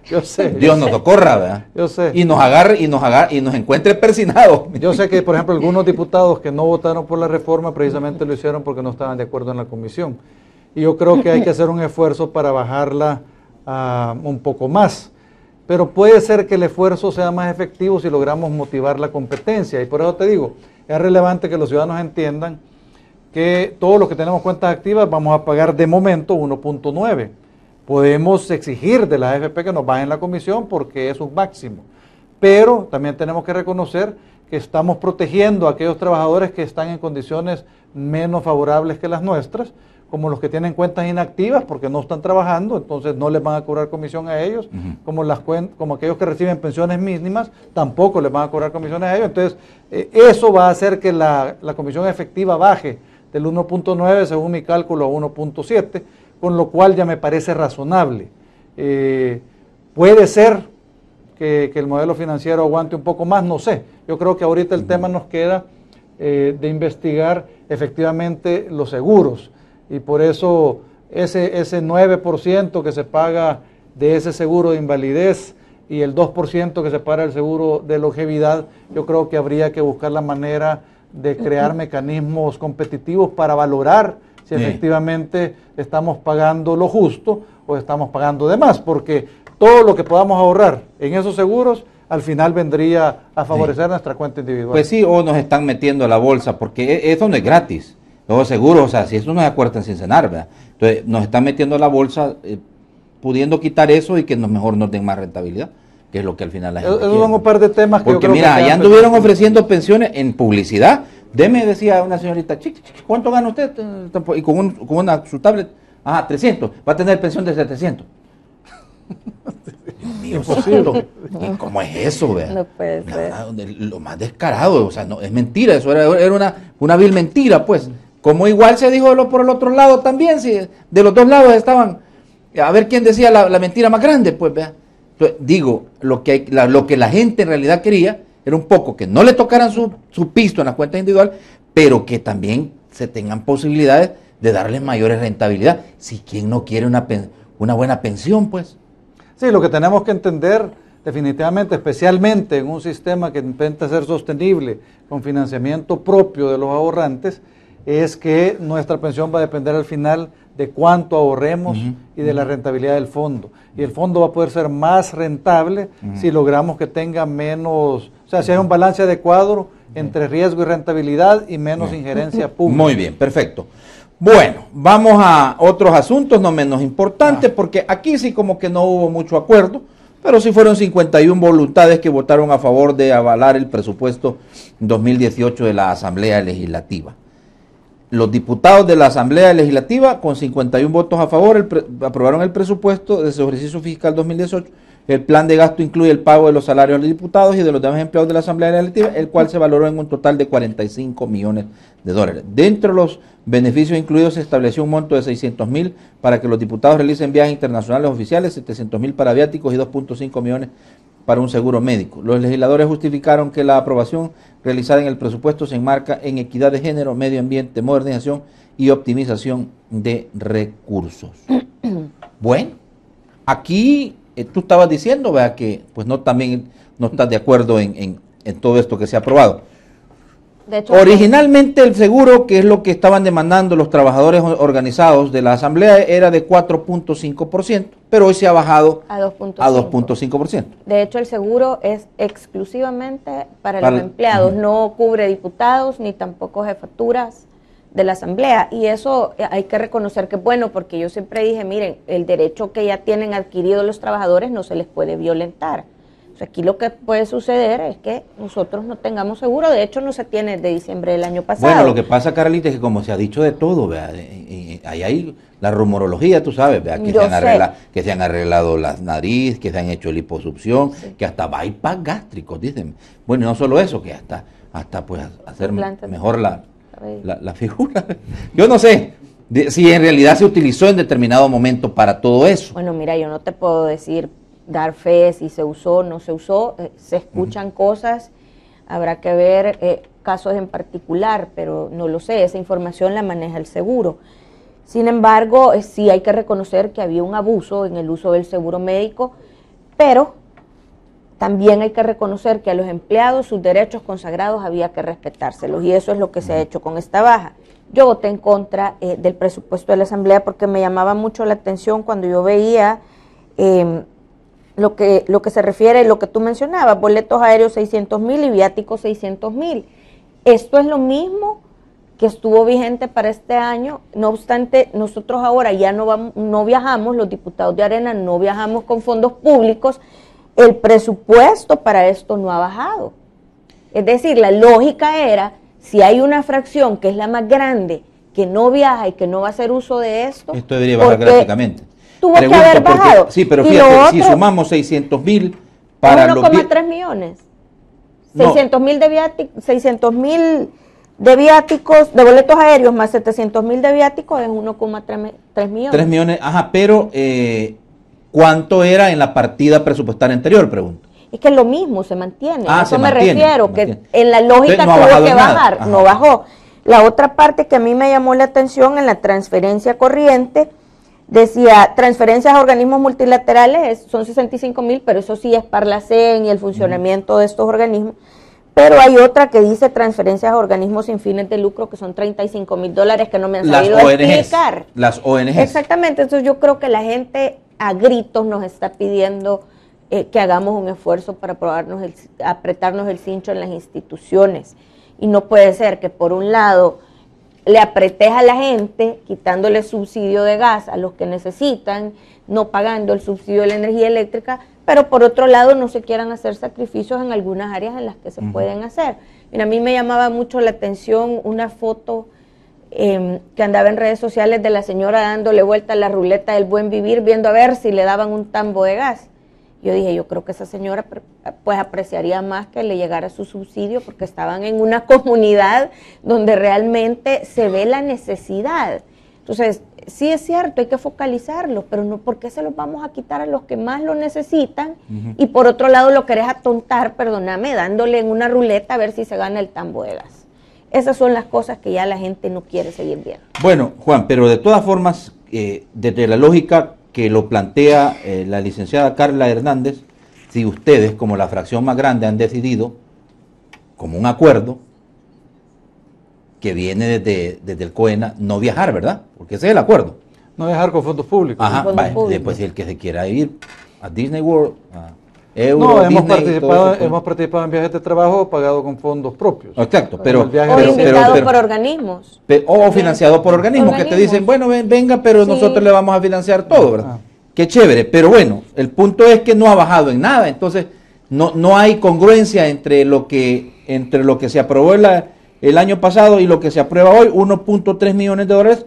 Yo sé. Dios nos socorra, ¿verdad? Yo sé. Y nos agarre y nos encuentre persinados. Yo sé que, por ejemplo, algunos diputados que no votaron por la reforma precisamente lo hicieron porque no estaban de acuerdo en la comisión. Y yo creo que hay que hacer un esfuerzo para bajarla un poco más. pero puede ser que el esfuerzo sea más efectivo si logramos motivar la competencia. Y por eso te digo, es relevante que los ciudadanos entiendan que todos los que tenemos cuentas activas vamos a pagar de momento 1.9. Podemos exigir de la AFP que nos bajen la comisión porque es un máximo, pero también tenemos que reconocer que estamos protegiendo a aquellos trabajadores que están en condiciones menos favorables que las nuestras, como los que tienen cuentas inactivas porque no están trabajando, entonces no les van a cobrar comisión a ellos, como aquellos que reciben pensiones mínimas, tampoco les van a cobrar comisiones a ellos. Entonces, eso va a hacer que la comisión efectiva baje del 1.9, según mi cálculo, a 1.7, con lo cual ya me parece razonable. Puede ser que el modelo financiero aguante un poco más, no sé. Yo creo que ahorita el tema nos queda de investigar efectivamente los seguros, y por eso ese 9% que se paga de ese seguro de invalidez y el 2% que se paga el seguro de longevidad, yo creo que habría que buscar la manera de crear mecanismos competitivos para valorar si efectivamente estamos pagando lo justo o estamos pagando de más, porque todo lo que podamos ahorrar en esos seguros al final vendría a favorecer nuestra cuenta individual. Pues sí, o nos están metiendo a la bolsa, porque eso no es gratis. Los seguros, o sea, si eso no se acuerdan sin cenar, ¿verdad? Entonces nos están metiendo a la bolsa, pudiendo quitar eso y que mejor nos den más rentabilidad, que es lo que al final la gente quiere. Son un par de temas que porque yo creo mira, que allá anduvieron ofreciendo pensiones en publicidad. Decía una señorita, ¿cuánto gana usted? Y con su tablet, 300, va a tener pensión de 700. Dios mío, ¿cómo es eso? Vea? No puede ser. Lo más descarado, o sea, no, es mentira, eso era una vil mentira, pues. Como igual se dijo por el otro lado también, si de los dos lados estaban, a ver quién decía la mentira más grande, pues vea. Entonces, digo, lo que la gente en realidad quería era un poco que no le tocaran su pisto en la cuenta individual, pero que también se tengan posibilidades de darles mayores rentabilidad. Si quien no quiere una buena pensión, pues. Sí, lo que tenemos que entender definitivamente, especialmente en un sistema que intenta ser sostenible con financiamiento propio de los ahorrantes, es que nuestra pensión va a depender al final de cuánto ahorremos y de la rentabilidad del fondo. Y el fondo va a poder ser más rentable si logramos que tenga menos, o sea, si hay un balance adecuado entre riesgo y rentabilidad y menos injerencia pública. Muy bien, perfecto. Bueno, vamos a otros asuntos no menos importantes, porque aquí sí como que no hubo mucho acuerdo, pero sí fueron 51 voluntades que votaron a favor de avalar el presupuesto 2018 de la Asamblea Legislativa. Los diputados de la Asamblea Legislativa, con 51 votos a favor, aprobaron el presupuesto de ese ejercicio fiscal 2018. El plan de gasto incluye el pago de los salarios de los diputados y de los demás empleados de la Asamblea Legislativa, el cual se valoró en un total de 45 millones de dólares. Dentro de los beneficios incluidos se estableció un monto de 600,000 para que los diputados realicen viajes internacionales oficiales, 700,000 para viáticos y 2.5 millones para un seguro médico. Los legisladores justificaron que la aprobación realizada en el presupuesto se enmarca en equidad de género, medio ambiente, modernización y optimización de recursos. Bueno, aquí tú estabas diciendo, ¿verdad?, que pues no estás de acuerdo en todo esto que se ha aprobado. De hecho, originalmente el seguro, que es lo que estaban demandando los trabajadores organizados de la Asamblea, era de 4.5%, pero hoy se ha bajado a 2.5%. De hecho, el seguro es exclusivamente para los empleados, no cubre diputados ni tampoco jefaturas de la Asamblea, y eso hay que reconocer que es bueno, porque yo siempre dije, miren, el derecho que ya tienen adquirido los trabajadores no se les puede violentar. O sea, aquí lo que puede suceder es que nosotros no tengamos seguro, de hecho no se tiene desde diciembre del año pasado. Bueno, lo que pasa, Carlita, es que como se ha dicho de todo, ¿verdad? Ahí hay la rumorología, tú sabes, ¿verdad? Que se han arreglado las narices, que se han hecho liposucción, que hasta bypass gástricos, dicen. Bueno, no solo eso, que hasta pues hacer mejor la figura. Yo no sé si en realidad se utilizó en determinado momento para todo eso. Bueno, mira, yo no te puedo decir dar fe si se usó o no se usó, se escuchan cosas, habrá que ver casos en particular, pero no lo sé, esa información la maneja el seguro. Sin embargo, sí hay que reconocer que había un abuso en el uso del seguro médico, pero también hay que reconocer que a los empleados sus derechos consagrados había que respetárselos, y eso es lo que se ha hecho con esta baja. Yo voté en contra del presupuesto de la Asamblea porque me llamaba mucho la atención cuando yo veía lo que se refiere, lo que tú mencionabas, boletos aéreos 600,000 y viáticos 600,000. Esto es lo mismo que estuvo vigente para este año, no obstante, nosotros ahora ya no viajamos, los diputados de Arena no viajamos con fondos públicos, el presupuesto para esto no ha bajado. Es decir, la lógica era, si hay una fracción que es la más grande, que no viaja y que no va a hacer uso de esto debería bajar drásticamente. Tuvo que haber bajado. Sí, pero fíjate, si sumamos 600,000 para 1,3 millones. 600,000 de viáticos, de boletos aéreos, más 700,000 de viáticos es 1,3 millones. 3 millones, ajá, pero ¿cuánto era en la partida presupuestaria anterior, pregunto? Es que lo mismo se mantiene, a eso me mantiene, refiero, que en la lógica tuvo que bajar, no bajó. La otra parte que a mí me llamó la atención en la transferencia corriente, decía, transferencias a organismos multilaterales son 65,000, pero eso sí es Parlacén y el funcionamiento de estos organismos. Pero hay otra que dice transferencias a organismos sin fines de lucro, que son $35,000 que no me han sabido explicar. Las ONGs. Exactamente, entonces yo creo que la gente a gritos nos está pidiendo que hagamos un esfuerzo para apretarnos el cincho en las instituciones. Y no puede ser que por un lado le apretes a la gente, quitándole subsidio de gas a los que necesitan, no pagando el subsidio de la energía eléctrica, pero por otro lado no se quieran hacer sacrificios en algunas áreas en las que se pueden hacer. Mira, a mí me llamaba mucho la atención una foto que andaba en redes sociales de la señora dándole vuelta a la ruleta del buen vivir, viendo a ver si le daban un tambo de gas. Yo dije, yo creo que esa señora pues apreciaría más que le llegara su subsidio, porque estaban en una comunidad donde realmente se ve la necesidad. Entonces, sí es cierto, hay que focalizarlo, pero no, ¿por qué se los vamos a quitar a los que más lo necesitan? Y por otro lado lo querés atontar, perdóname, dándole en una ruleta a ver si se gana el tambo de gas. Esas son las cosas que ya la gente no quiere seguir viendo. Bueno, Juan, pero de todas formas, desde la lógica que lo plantea la licenciada Carla Hernández, si ustedes, como la fracción más grande, han decidido, como un acuerdo, que viene desde el COENA, no viajar, ¿verdad? Porque ese es el acuerdo. No viajar con fondos públicos. Ajá, después si el que se quiera ir a Disney World, a Euro, no, Disney, hemos participado en viajes de trabajo pagados con fondos propios. Exacto, pero invitados por organismos. O financiados por organismos que te dicen, bueno, venga, pero nosotros le vamos a financiar todo, ¿verdad? Qué chévere, pero bueno, el punto es que no ha bajado en nada, entonces no hay congruencia entre lo que se aprobó el año pasado y lo que se aprueba hoy, 1.3 millones de dólares,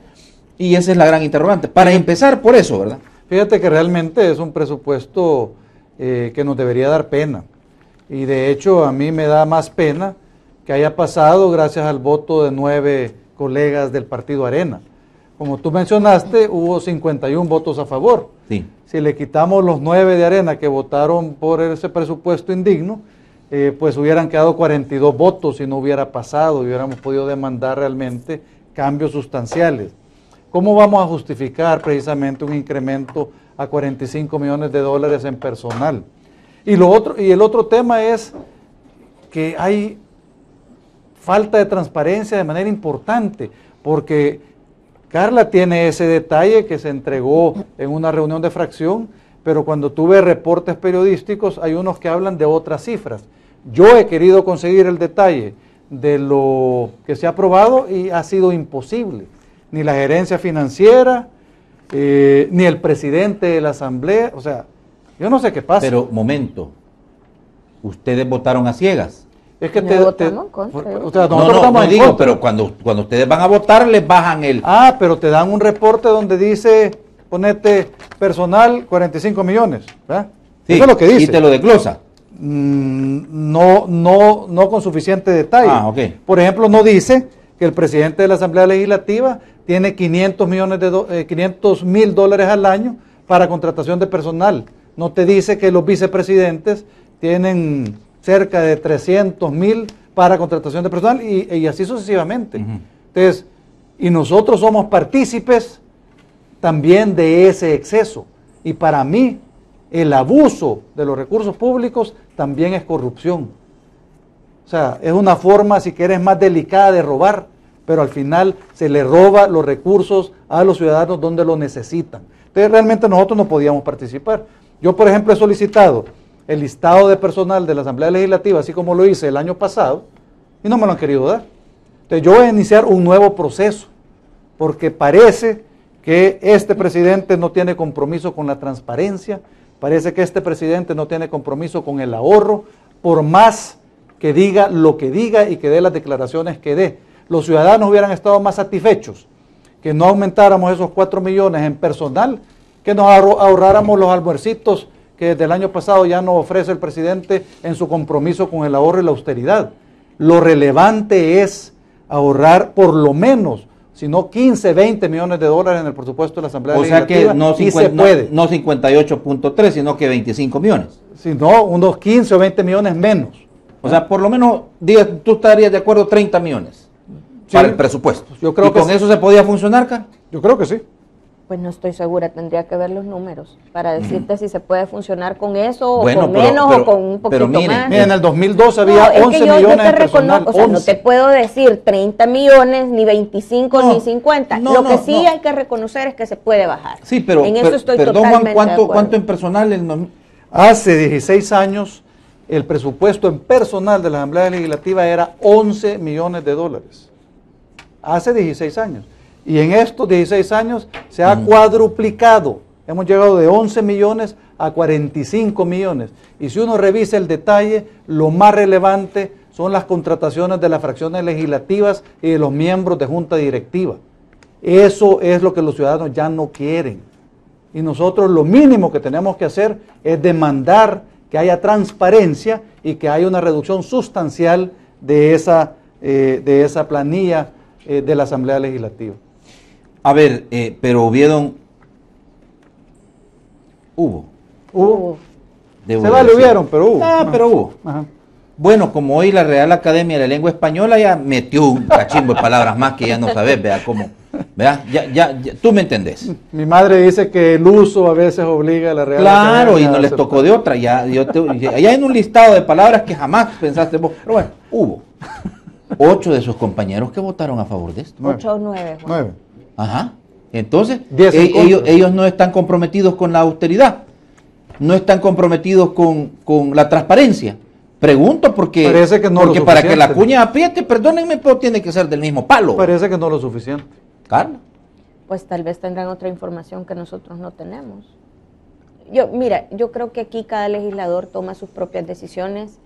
y esa es la gran interrogante. Para empezar por eso, ¿verdad? Fíjate que realmente es un presupuesto que nos debería dar pena, y de hecho a mí me da más pena que haya pasado gracias al voto de 9 colegas del partido Arena. Como tú mencionaste, hubo 51 votos a favor. Sí. Si le quitamos los 9 de Arena que votaron por ese presupuesto indigno, pues hubieran quedado 42 votos y no hubiera pasado, y hubiéramos podido demandar realmente cambios sustanciales. ¿Cómo vamos a justificar precisamente un incremento a 45 millones de dólares en personal? Y el otro tema es que hay falta de transparencia de manera importante, porque Carla tiene ese detalle que se entregó en una reunión de fracción, pero cuando tú ves reportes periodísticos hay unos que hablan de otras cifras. Yo he querido conseguir el detalle de lo que se ha aprobado y ha sido imposible. Ni la gerencia financiera, ni el presidente de la asamblea, o sea, yo no sé qué pasa. Pero, momento, ustedes votaron a ciegas. Es que pero cuando ustedes van a votar les bajan el... pero te dan un reporte donde dice, ponete personal 45 millones, ¿verdad? Sí, eso es lo que dice. Y te lo desglosa. No con suficiente detalle. Okay. Por ejemplo, no dice que el presidente de la Asamblea Legislativa tiene $500 mil al año para contratación de personal. No te dice que los vicepresidentes tienen cerca de 300,000 para contratación de personal y así sucesivamente. Entonces, y nosotros somos partícipes también de ese exceso. Y para mí, el abuso de los recursos públicos también es corrupción. O sea, es una forma, si quieres, más delicada de robar, pero al final se le roba los recursos a los ciudadanos donde lo necesitan. Entonces, realmente nosotros no podíamos participar. Yo, por ejemplo, he solicitado el listado de personal de la Asamblea Legislativa, así como lo hice el año pasado, y no me lo han querido dar. Entonces yo voy a iniciar un nuevo proceso, porque parece que este presidente no tiene compromiso con la transparencia, parece que este presidente no tiene compromiso con el ahorro, por más que diga lo que diga y que dé las declaraciones que dé. Los ciudadanos hubieran estado más satisfechos que no aumentáramos esos 4 millones en personal, que nos ahorráramos los almuercitos que desde el año pasado ya nos ofrece el presidente en su compromiso con el ahorro y la austeridad. Lo relevante es ahorrar por lo menos, si no 15, 20 millones de dólares en el presupuesto de la Asamblea Legislativa. O sea que no, y se puede. No 58.3, sino que 25 millones. Si no, unos 15 o 20 millones menos. O sea, por lo menos, diga, tú estarías de acuerdo 30 millones para el presupuesto. Yo creo ¿Y que con eso se podía funcionar, Carl? Yo creo que sí. Pues no estoy segura, tendría que ver los números para decirte si se puede funcionar con eso, Bueno, o con pero- menos, pero- o con un poquito pero miren, más. Mira, en el 2012 había No, es 11 que yo millones te en personal. reconozco, o sea, no 11. te puedo decir 30 millones, ni 25, No, ni 50. no, Lo que no, sí no. hay que reconocer es que se puede bajar. Sí, pero, en eso estoy perdón, totalmente Juan, de acuerdo. ¿cuánto en personal? Hace 16 años, el presupuesto en personal de la Asamblea Legislativa era 11 millones de dólares. Hace 16 años. Y en estos 16 años se ha cuadruplicado. Hemos llegado de 11 millones a 45 millones. Y si uno revisa el detalle, lo más relevante son las contrataciones de las fracciones legislativas y de los miembros de junta directiva. Eso es lo que los ciudadanos ya no quieren. Y nosotros lo mínimo que tenemos que hacer es demandar que haya transparencia y que haya una reducción sustancial de esa planilla de la Asamblea Legislativa. A ver, pero hubo. Hubo. Debo Se vale decir. hubieron, pero hubo. Pero hubo. Ajá. Bueno, como hoy la Real Academia de la Lengua Española ya metió un cachimbo de palabras más que ya no sabes, vea cómo, vea, ya, tú me entendés. Mi madre dice que el uso a veces obliga a la Real Claro, Academia y no a les aceptar. tocó de otra, ya en un listado de palabras que jamás pensaste vos, pero bueno, hubo 8 de sus compañeros que votaron a favor de esto. 8 o 9, Juan. 9. Ajá, entonces 10 en contra. ellos no están comprometidos con la austeridad, no están comprometidos con la transparencia. Pregunto porque, Parece que no porque lo para que la suficiente. cuña apriete, perdónenme, pero tiene que ser del mismo palo. Parece que no lo suficiente. Carlos. Pues tal vez tendrán otra información que nosotros no tenemos. Mira, yo creo que aquí cada legislador toma sus propias decisiones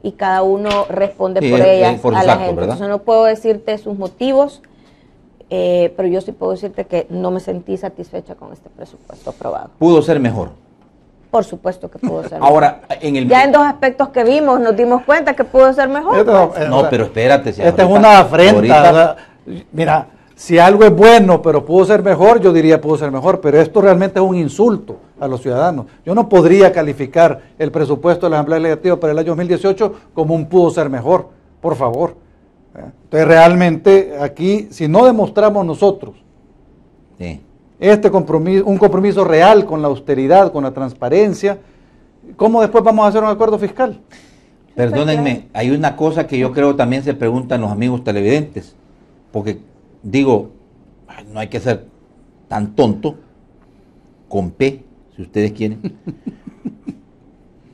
y cada uno responde Sí, por ellas por a sus la actos, gente. ¿verdad? Entonces no puedo decirte sus motivos, pero yo sí puedo decirte que no me sentí satisfecha con este presupuesto aprobado. Pudo ser mejor. Por supuesto que pudo ser Ahora, en el... mejor. Ya en 2 aspectos que vimos nos dimos cuenta que pudo ser mejor. pues. No, pero espérate. Si Esta es ahorita- una afrenta. ahorita- o sea, mira, si algo es bueno, pero pudo ser mejor, yo diría pudo ser mejor, pero esto realmente es un insulto a los ciudadanos. Yo no podría calificar el presupuesto de la Asamblea Legislativa para el año 2018 como un pudo ser mejor, por favor. Entonces realmente aquí, si no demostramos nosotros Sí. un compromiso real con la austeridad, con la transparencia, ¿cómo después vamos a hacer un acuerdo fiscal? Perdónenme, hay una cosa que yo creo también se preguntan los amigos televidentes, porque digo, ay, no hay que ser tan tonto, con P, si ustedes quieren,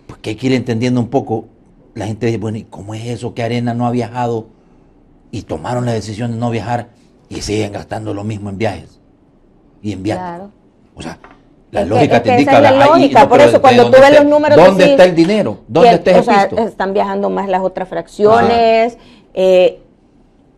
porque hay que ir entendiendo un poco, la gente dice, bueno, ¿y cómo es eso que Arena no ha viajado y tomaron la decisión de no viajar y siguen gastando lo mismo en viajes y en viajes? Claro. O sea, la Es que- lógica es te que indica... esa es la ay, lógica, por pero eso cuando ¿dónde tú ves está- los números ¿Dónde decís está el dinero? ¿Dónde que, está ese o sea, pisto? están viajando más las otras fracciones.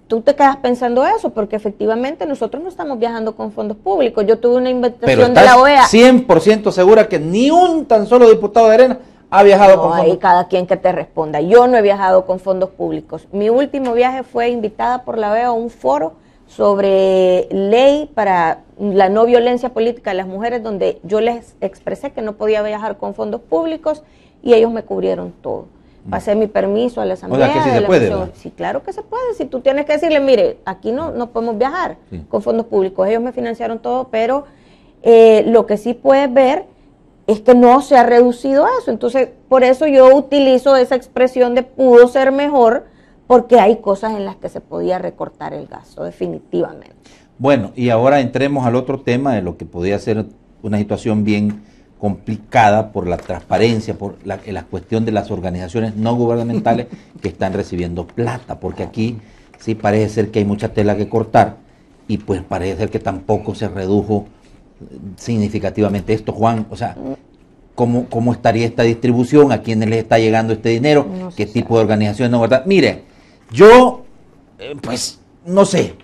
Tú te quedas pensando eso, porque efectivamente nosotros no estamos viajando con fondos públicos. Yo tuve una Pero invitación de la OEA. estás 100% segura que ni un tan solo diputado de Arena ha viajado No, con ahí fondos. cada quien que te responda. Yo no he viajado con fondos públicos. Mi último viaje fue invitada por la OEA a un foro sobre ley para la no violencia política de las mujeres, donde yo les expresé que no podía viajar con fondos públicos y ellos me cubrieron todo. Pasé mi permiso a la asamblea. que sí de se la puede, sesión. ¿verdad? Sí, claro que se puede. Si tú tienes que decirle, mire, aquí no podemos viajar Sí. con fondos públicos. Ellos me financiaron todo, pero lo que sí puedes ver es que no se ha reducido eso. Entonces, por eso yo utilizo esa expresión de pudo ser mejor, porque hay cosas en las que se podía recortar el gasto, definitivamente. Bueno, y ahora entremos al otro tema de lo que podría ser una situación bien complicada por la transparencia, por la cuestión de las organizaciones no gubernamentales que están recibiendo plata, porque aquí sí parece ser que hay mucha tela que cortar y pues parece ser que tampoco se redujo significativamente esto, Juan. O sea, ¿cómo estaría esta distribución? ¿A quiénes les está llegando este dinero? No ¿Qué tipo de organizaciones no gubernamentales? Mire, yo, pues, no sé.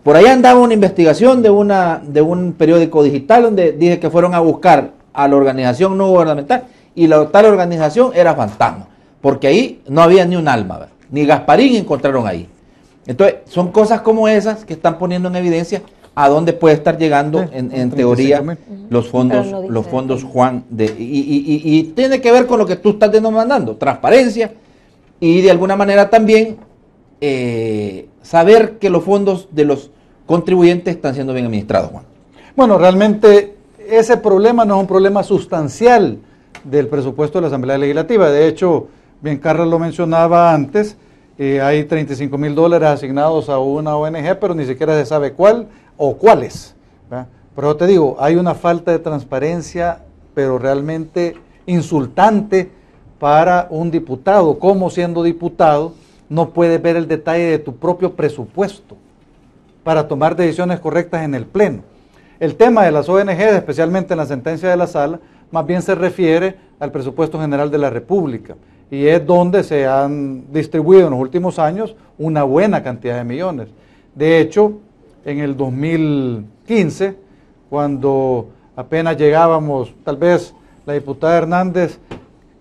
Por ahí andaba una investigación de un periódico digital donde dije que fueron a buscar a la organización no gubernamental y la tal organización era fantasma, porque ahí no había ni un alma, ¿verdad? Ni Gasparín encontraron ahí. Entonces, son cosas como esas que están poniendo en evidencia a dónde puede estar llegando en teoría los fondos, Juan, y tiene que ver con lo que tú estás demandando, transparencia y de alguna manera también saber que los fondos de los contribuyentes están siendo bien administrados, Juan. Bueno, realmente ese problema no es un problema sustancial del presupuesto de la Asamblea Legislativa. De hecho, bien Carlos lo mencionaba antes, hay $35,000 asignados a una ONG, pero ni siquiera se sabe cuál o cuáles, ¿verdad? Pero te digo, hay una falta de transparencia, pero realmente insultante para un diputado. Como siendo diputado no puedes ver el detalle de tu propio presupuesto para tomar decisiones correctas en el Pleno. El tema de las ONG, especialmente en la sentencia de la Sala, más bien se refiere al presupuesto general de la República, y es donde se han distribuido en los últimos años una buena cantidad de millones. De hecho, en el 2015, cuando apenas llegábamos, tal vez la diputada Hernández,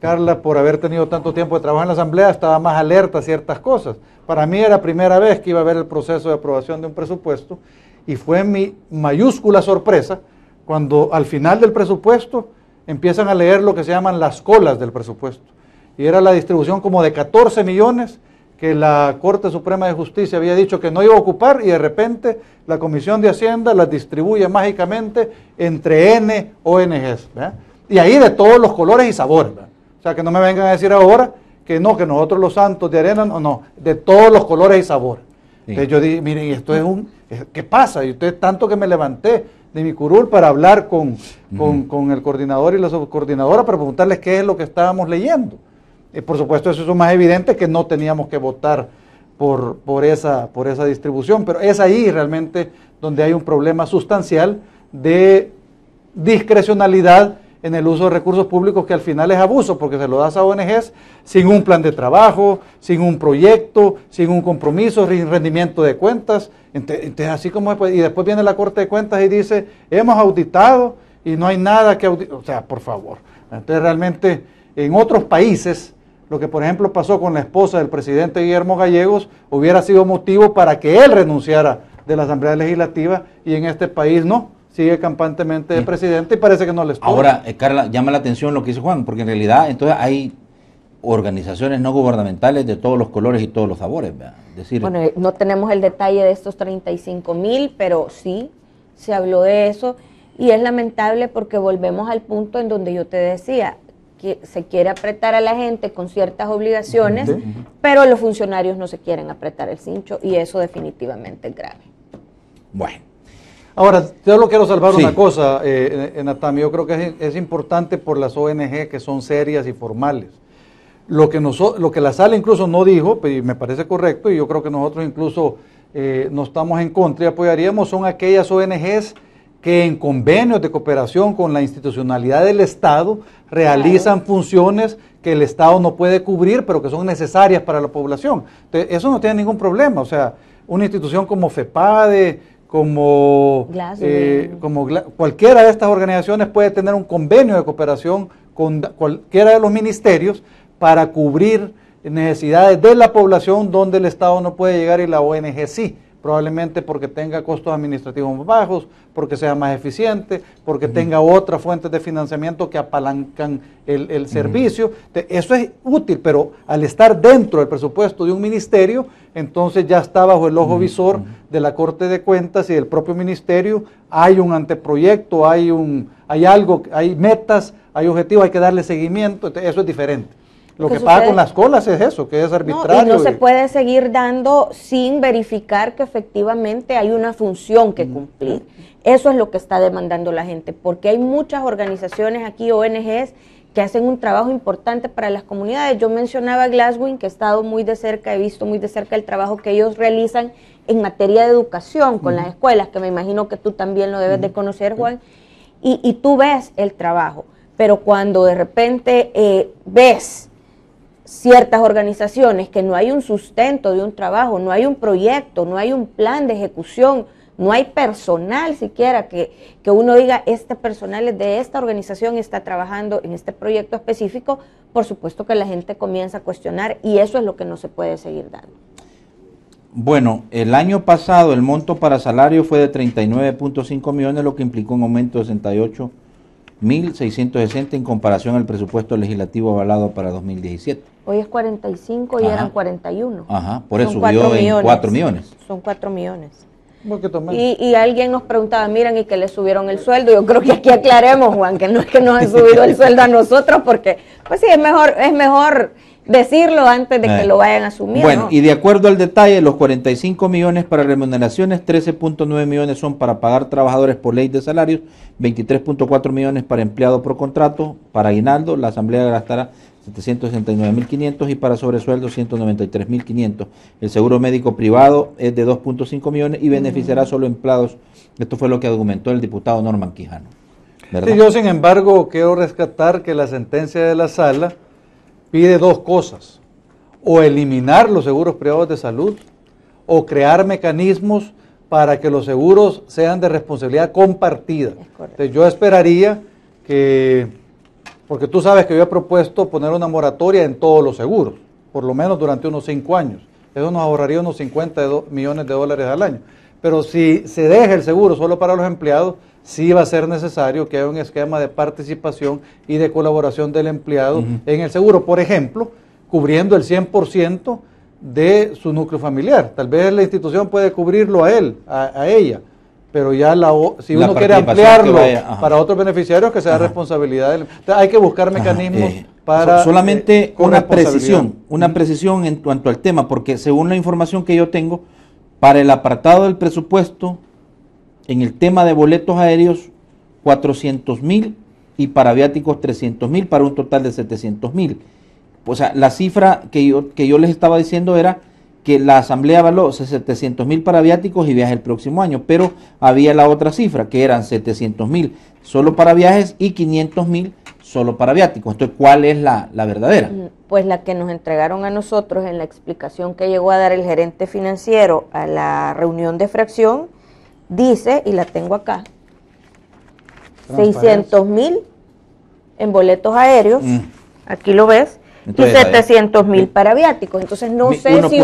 Carla, por haber tenido tanto tiempo de trabajo en la Asamblea, estaba más alerta a ciertas cosas. Para mí era la primera vez que iba a ver el proceso de aprobación de un presupuesto, y fue mi mayúscula sorpresa cuando al final del presupuesto empiezan a leer lo que se llaman las colas del presupuesto. Y era la distribución como de 14 millones que la Corte Suprema de Justicia había dicho que no iba a ocupar, y de repente la Comisión de Hacienda las distribuye mágicamente entre N ONGs, ¿verdad? Y ahí de todos los colores y sabores, ¿verdad? O sea, que no me vengan a decir ahora que no, que nosotros los santos de arena, no, de todos los colores y sabores. Sí. Entonces yo dije, miren, esto es ¿qué pasa? Y usted tanto que me levanté de mi curul para hablar con el coordinador y la subcoordinadora para preguntarles qué es lo que estábamos leyendo. Por supuesto, eso es más evidente que no teníamos que votar por esa distribución, pero es ahí realmente donde hay un problema sustancial de discrecionalidad en el uso de recursos públicos, que al final es abuso, porque se lo das a ONGs sin un plan de trabajo, sin un proyecto, sin un compromiso, sin rendimiento de cuentas. Entonces, así como después, y después viene la Corte de Cuentas y dice, hemos auditado y no hay nada que auditar. O sea, por favor. Entonces, realmente, en otros países, lo que por ejemplo pasó con la esposa del presidente Guillermo Gallegos, hubiera sido motivo para que él renunciara de la Asamblea Legislativa, y en este país no. Sigue campantemente de presidente y parece que no les toca. Ahora, Carla, llama la atención lo que dice Juan, porque en realidad entonces hay organizaciones no gubernamentales de todos los colores y todos los sabores, ¿verdad? Es decir, bueno, no tenemos el detalle de estos 35,000, pero sí se habló de eso, y es lamentable porque volvemos al punto en donde yo te decía, que se quiere apretar a la gente con ciertas obligaciones, pero los funcionarios no se quieren apretar el cincho, y eso definitivamente es grave. Bueno. Ahora, yo lo quiero salvar una cosa, Natami, yo creo que es importante por las ONG que son serias y formales. Lo que la Sala incluso no dijo, y me parece correcto, y yo creo que nosotros incluso no estamos en contra y apoyaríamos, son aquellas ONGs que en convenios de cooperación con la institucionalidad del Estado realizan funciones que el Estado no puede cubrir, pero que son necesarias para la población. Entonces, eso no tiene ningún problema. O sea, una institución como FEPADE, como cualquiera de estas organizaciones puede tener un convenio de cooperación con cualquiera de los ministerios para cubrir necesidades de la población donde el Estado no puede llegar y la ONG sí, probablemente porque tenga costos administrativos más bajos, porque sea más eficiente, porque tenga otras fuentes de financiamiento que apalancan el servicio. Eso es útil, pero al estar dentro del presupuesto de un ministerio, entonces ya está bajo el ojo visor de la Corte de Cuentas y del propio ministerio. Hay un anteproyecto, hay algo, hay metas, hay objetivos, hay que darle seguimiento. Eso es diferente. Lo que pasa con las colas es eso, que es arbitrario. Y no se puede seguir dando sin verificar que efectivamente hay una función que cumplir. Eso es lo que está demandando la gente, porque hay muchas organizaciones aquí, ONGs, que hacen un trabajo importante para las comunidades. Yo mencionaba Glasswing, que he estado muy de cerca, he visto muy de cerca el trabajo que ellos realizan en materia de educación con las escuelas, que me imagino que tú también lo debes de conocer, Juan, y tú ves el trabajo, pero cuando de repente ves ciertas organizaciones que no hay un sustento de un trabajo, no hay un proyecto, no hay un plan de ejecución, no hay personal siquiera que uno diga, este personal es de esta organización, está trabajando en este proyecto específico, por supuesto que la gente comienza a cuestionar y eso es lo que no se puede seguir dando. Bueno, el año pasado el monto para salario fue de 39.5 millones, lo que implicó un aumento de 68.660 en comparación al presupuesto legislativo avalado para 2017. Hoy es 45 y eran 41. Ajá, por eso subió en 4 millones. Son 4 millones. Y alguien nos preguntaba, miren, y que le subieron el sueldo. Yo creo que aquí aclaremos, Juan, que no es que nos han subido el sueldo a nosotros, porque, pues sí, es mejor decirlo antes de que lo vayan a asumir. Bueno, ¿no? y de acuerdo al detalle, los 45 millones para remuneraciones, 13.9 millones son para pagar trabajadores por ley de salarios, 23.4 millones para empleado por contrato, para aguinaldo, la asamblea gastará 769.500 y para sobresueldos 193.500. El seguro médico privado es de 2.5 millones y beneficiará solo empleados. Esto fue lo que argumentó el diputado Norman Quijano, ¿verdad? Sí, yo sin embargo quiero rescatar que la sentencia de la sala pide dos cosas: o eliminar los seguros privados de salud o crear mecanismos para que los seguros sean de responsabilidad compartida. Entonces yo esperaría que, porque tú sabes que yo he propuesto poner una moratoria en todos los seguros, por lo menos durante unos 5 años. Eso nos ahorraría unos 50 millones de dólares al año. Pero si se deja el seguro solo para los empleados, sí va a ser necesario que haya un esquema de participación y de colaboración del empleado en el seguro. Por ejemplo, cubriendo el 100% de su núcleo familiar. Tal vez la institución puede cubrirlo a él, a ella, pero ya si uno quiere ampliarlo para otros beneficiarios, que sea responsabilidad del... Entonces, hay que buscar mecanismos para... Solamente una precisión en cuanto al tema, porque según la información que yo tengo, para el apartado del presupuesto, en el tema de boletos aéreos, 400.000 y para viáticos 300.000 para un total de 700.000. O sea, la cifra que yo les estaba diciendo era que la asamblea avaló 700.000 para viáticos y viajes el próximo año, pero había la otra cifra que eran 700.000 solo para viajes y 500.000 solo para viáticos. Entonces, ¿cuál es la verdadera? Pues la que nos entregaron a nosotros en la explicación que llegó a dar el gerente financiero a la reunión de fracción, dice, y la tengo acá, 600.000 en boletos aéreos, aquí lo ves, entonces, y 700.000 para viáticos. Entonces no sé si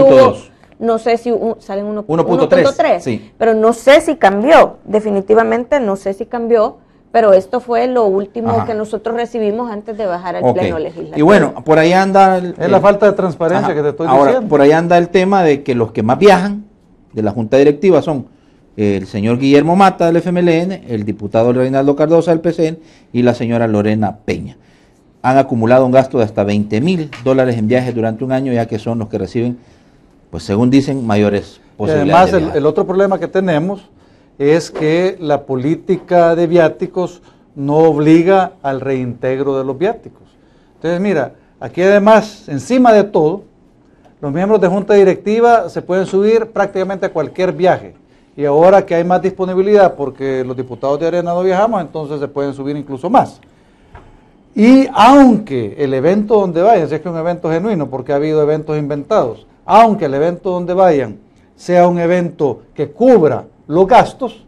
hubo, salen 1.3, sí, pero no sé si cambió, definitivamente no sé si cambió, pero esto fue lo último que nosotros recibimos antes de bajar al pleno legislativo. Y bueno, por ahí anda... es la falta de transparencia que te estoy diciendo. Por ahí anda el tema de que los que más viajan de la Junta Directiva son el señor Guillermo Mata del FMLN, el diputado Reinaldo Cardosa del PCN y la señora Lorena Peña. Han acumulado un gasto de hasta $20.000 en viajes durante un año, ya que son los que reciben, pues según dicen, mayores posibilidades. Y además, el otro problema que tenemos es que la política de viáticos no obliga al reintegro de los viáticos. Entonces, mira, aquí además, encima de todo, los miembros de junta directiva se pueden subir prácticamente a cualquier viaje. Y ahora que hay más disponibilidad, porque los diputados de Arena no viajamos, entonces se pueden subir incluso más. Y aunque el evento donde vayan, si es que es un evento genuino, porque ha habido eventos inventados, aunque el evento donde vayan sea un evento que cubra los gastos,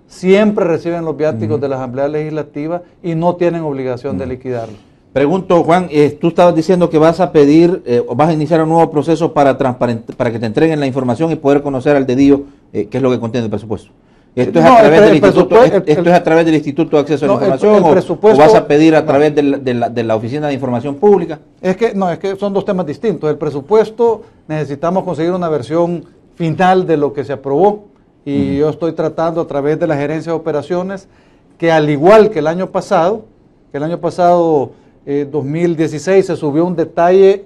siempre reciben los viáticos de la Asamblea Legislativa y no tienen obligación de liquidarlos. Pregunto, Juan, tú estabas diciendo que vas a pedir, o vas a iniciar un nuevo proceso para que te entreguen la información y poder conocer al dedillo qué es lo que contiene el presupuesto. ¿Esto es a través del Instituto de Acceso a la Información o vas a pedir a través de la Oficina de Información Pública? Es que son dos temas distintos. El presupuesto necesitamos conseguir una versión final de lo que se aprobó y yo estoy tratando a través de la Gerencia de Operaciones que, al igual que el año pasado 2016 se subió un detalle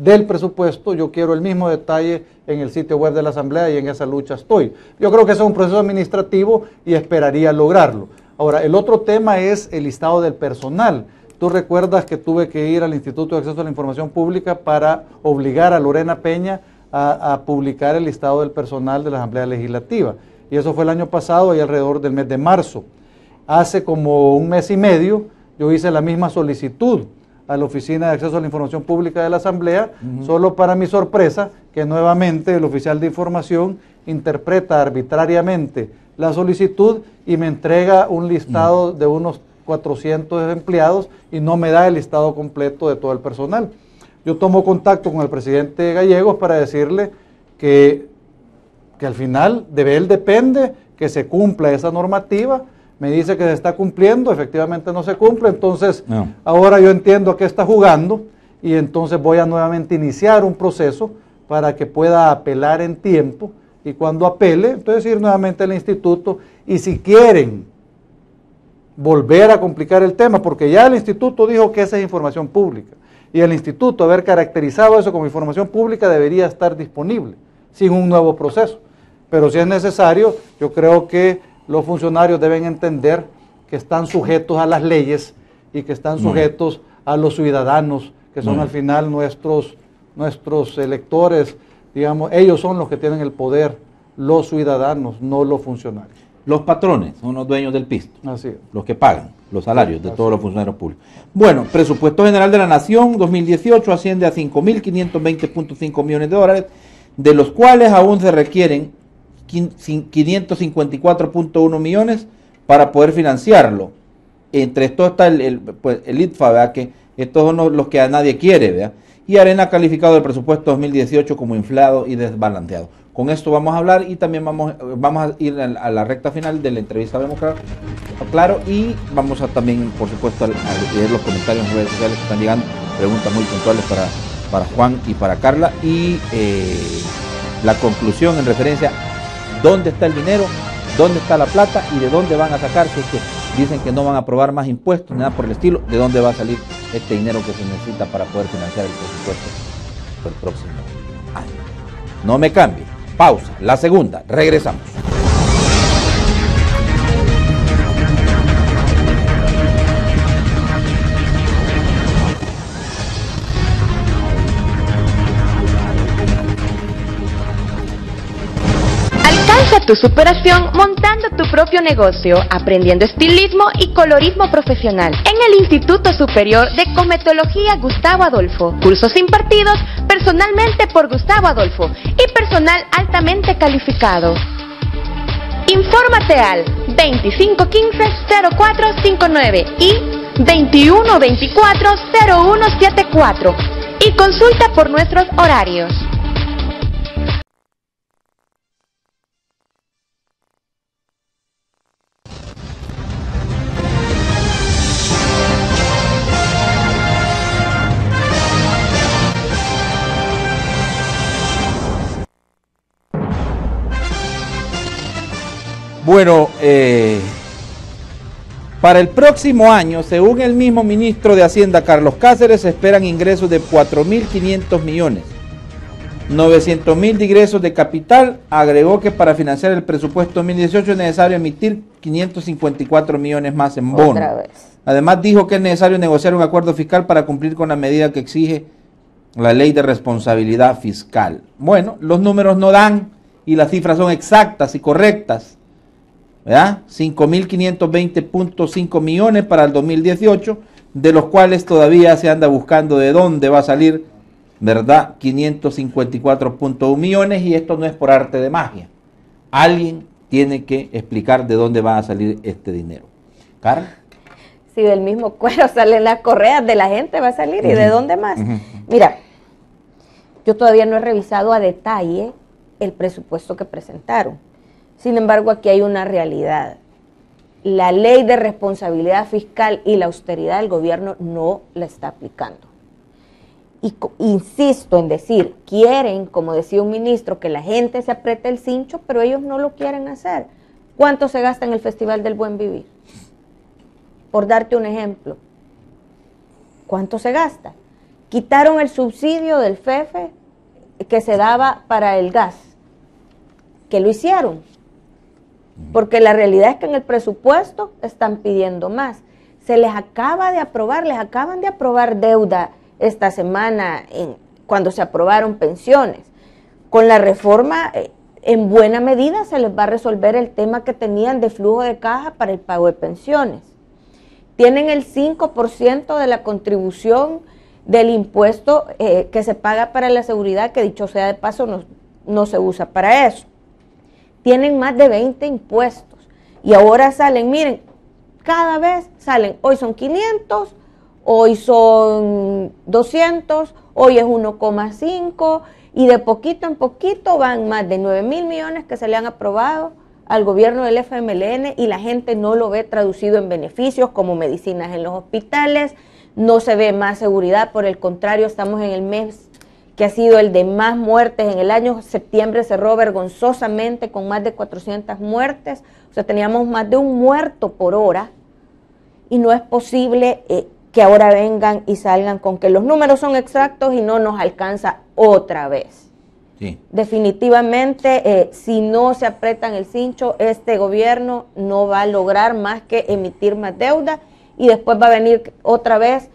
del presupuesto, yo quiero el mismo detalle en el sitio web de la Asamblea y en esa lucha estoy. Yo creo que eso es un proceso administrativo y esperaría lograrlo. Ahora, el otro tema es el listado del personal. Tú recuerdas que tuve que ir al Instituto de Acceso a la Información Pública para obligar a Lorena Peña a publicar el listado del personal de la Asamblea Legislativa. Y eso fue el año pasado y alrededor del mes de marzo. Hace como un mes y medio yo hice la misma solicitud a la Oficina de Acceso a la Información Pública de la Asamblea, solo para mi sorpresa, que nuevamente el oficial de información interpreta arbitrariamente la solicitud y me entrega un listado de unos 400 empleados y no me da el listado completo de todo el personal. Yo tomo contacto con el presidente Gallegos para decirle que al final de él depende que se cumpla esa normativa. Me dice que se está cumpliendo, efectivamente no se cumple, entonces ahora yo entiendo a qué está jugando y entonces voy a nuevamente iniciar un proceso para que pueda apelar en tiempo y cuando apele, entonces ir nuevamente al instituto y si quieren volver a complicar el tema, porque ya el instituto dijo que esa es información pública y el instituto haber caracterizado eso como información pública debería estar disponible sin un nuevo proceso, pero si es necesario, yo creo que los funcionarios deben entender que están sujetos a las leyes y que están sujetos a los ciudadanos, que son al final nuestros electores, digamos, ellos son los que tienen el poder, los ciudadanos, no los funcionarios. Los patrones son los dueños del pisto, Así es. los que pagan los salarios de todos los funcionarios públicos. Bueno, presupuesto general de la Nación 2018 asciende a 5.520.5 millones de dólares, de los cuales aún se requieren 554.1 millones para poder financiarlo. Entre esto está el ITFA, ¿verdad? Que estos son los que a nadie quiere, ¿verdad? Y Arena ha calificado el presupuesto 2018 como inflado y desbalanceado. Con esto vamos a hablar y también vamos a ir a la recta final de la entrevista claro, y vamos a también, por supuesto, a leer los comentarios en redes sociales que están llegando, preguntas muy puntuales para Juan y para Carla, y la conclusión en referencia dónde está el dinero, dónde está la plata y de dónde van a sacar, si es que dicen que no van a aprobar más impuestos, ni nada por el estilo, de dónde va a salir este dinero que se necesita para poder financiar el presupuesto del próximo año. No me cambie, pausa, la segunda, regresamos. Alcanza tu superación montando tu propio negocio, aprendiendo estilismo y colorismo profesional en el Instituto Superior de Cosmetología Gustavo Adolfo. Cursos impartidos personalmente por Gustavo Adolfo y personal altamente calificado. Infórmate al 2515-0459 y 2124-0174 y consulta por nuestros horarios. Bueno, para el próximo año, según el mismo ministro de Hacienda, Carlos Cáceres, se esperan ingresos de 4.500 millones. 900.000 de ingresos de capital. Agregó que para financiar el presupuesto 2018 es necesario emitir 554 millones más en bonos. Además dijo que es necesario negociar un acuerdo fiscal para cumplir con la medida que exige la ley de responsabilidad fiscal. Bueno, los números no dan y las cifras son exactas y correctas, ¿verdad? 5.520.5 millones para el 2018, de los cuales todavía se anda buscando de dónde va a salir, ¿verdad? 554.1 millones, y esto no es por arte de magia. Alguien tiene que explicar de dónde va a salir este dinero. ¿Carla? Si del mismo cuero salen las correas de la gente, va a salir, ¿y de dónde más? Mira, yo todavía no he revisado a detalle el presupuesto que presentaron. Sin embargo, aquí hay una realidad. La ley de responsabilidad fiscal y la austeridad del gobierno no la está aplicando. Y insisto en decir, quieren, como decía un ministro, que la gente se apriete el cincho, pero ellos no lo quieren hacer. ¿Cuánto se gasta en el Festival del Buen Vivir? Por darte un ejemplo, ¿cuánto se gasta? Quitaron el subsidio del FEFE que se daba para el gas. ¿Qué lo hicieron? Porque la realidad es que en el presupuesto están pidiendo más. Se les acaba de aprobar, les acaban de aprobar deuda esta semana cuando se aprobaron pensiones. Con la reforma, en buena medida se les va a resolver el tema que tenían de flujo de caja para el pago de pensiones. Tienen el 5% de la contribución del impuesto que se paga para la seguridad, que dicho sea de paso no se usa para eso. Tienen más de 20 impuestos y ahora salen, miren, cada vez salen, hoy son 500, hoy son 200, hoy es 1,5 y de poquito en poquito van más de 9,000 millones que se le han aprobado al gobierno del FMLN y la gente no lo ve traducido en beneficios como medicinas en los hospitales, no se ve más seguridad, por el contrario, estamos en el mes que ha sido el de más muertes. En el año septiembre cerró vergonzosamente con más de 400 muertes, o sea, teníamos más de un muerto por hora, y no es posible que ahora vengan y salgan con que los números son exactos y no nos alcanza otra vez. Sí. Definitivamente, si no se apretan el cincho, este gobierno no va a lograr más que emitir más deuda, y después va a venir otra vez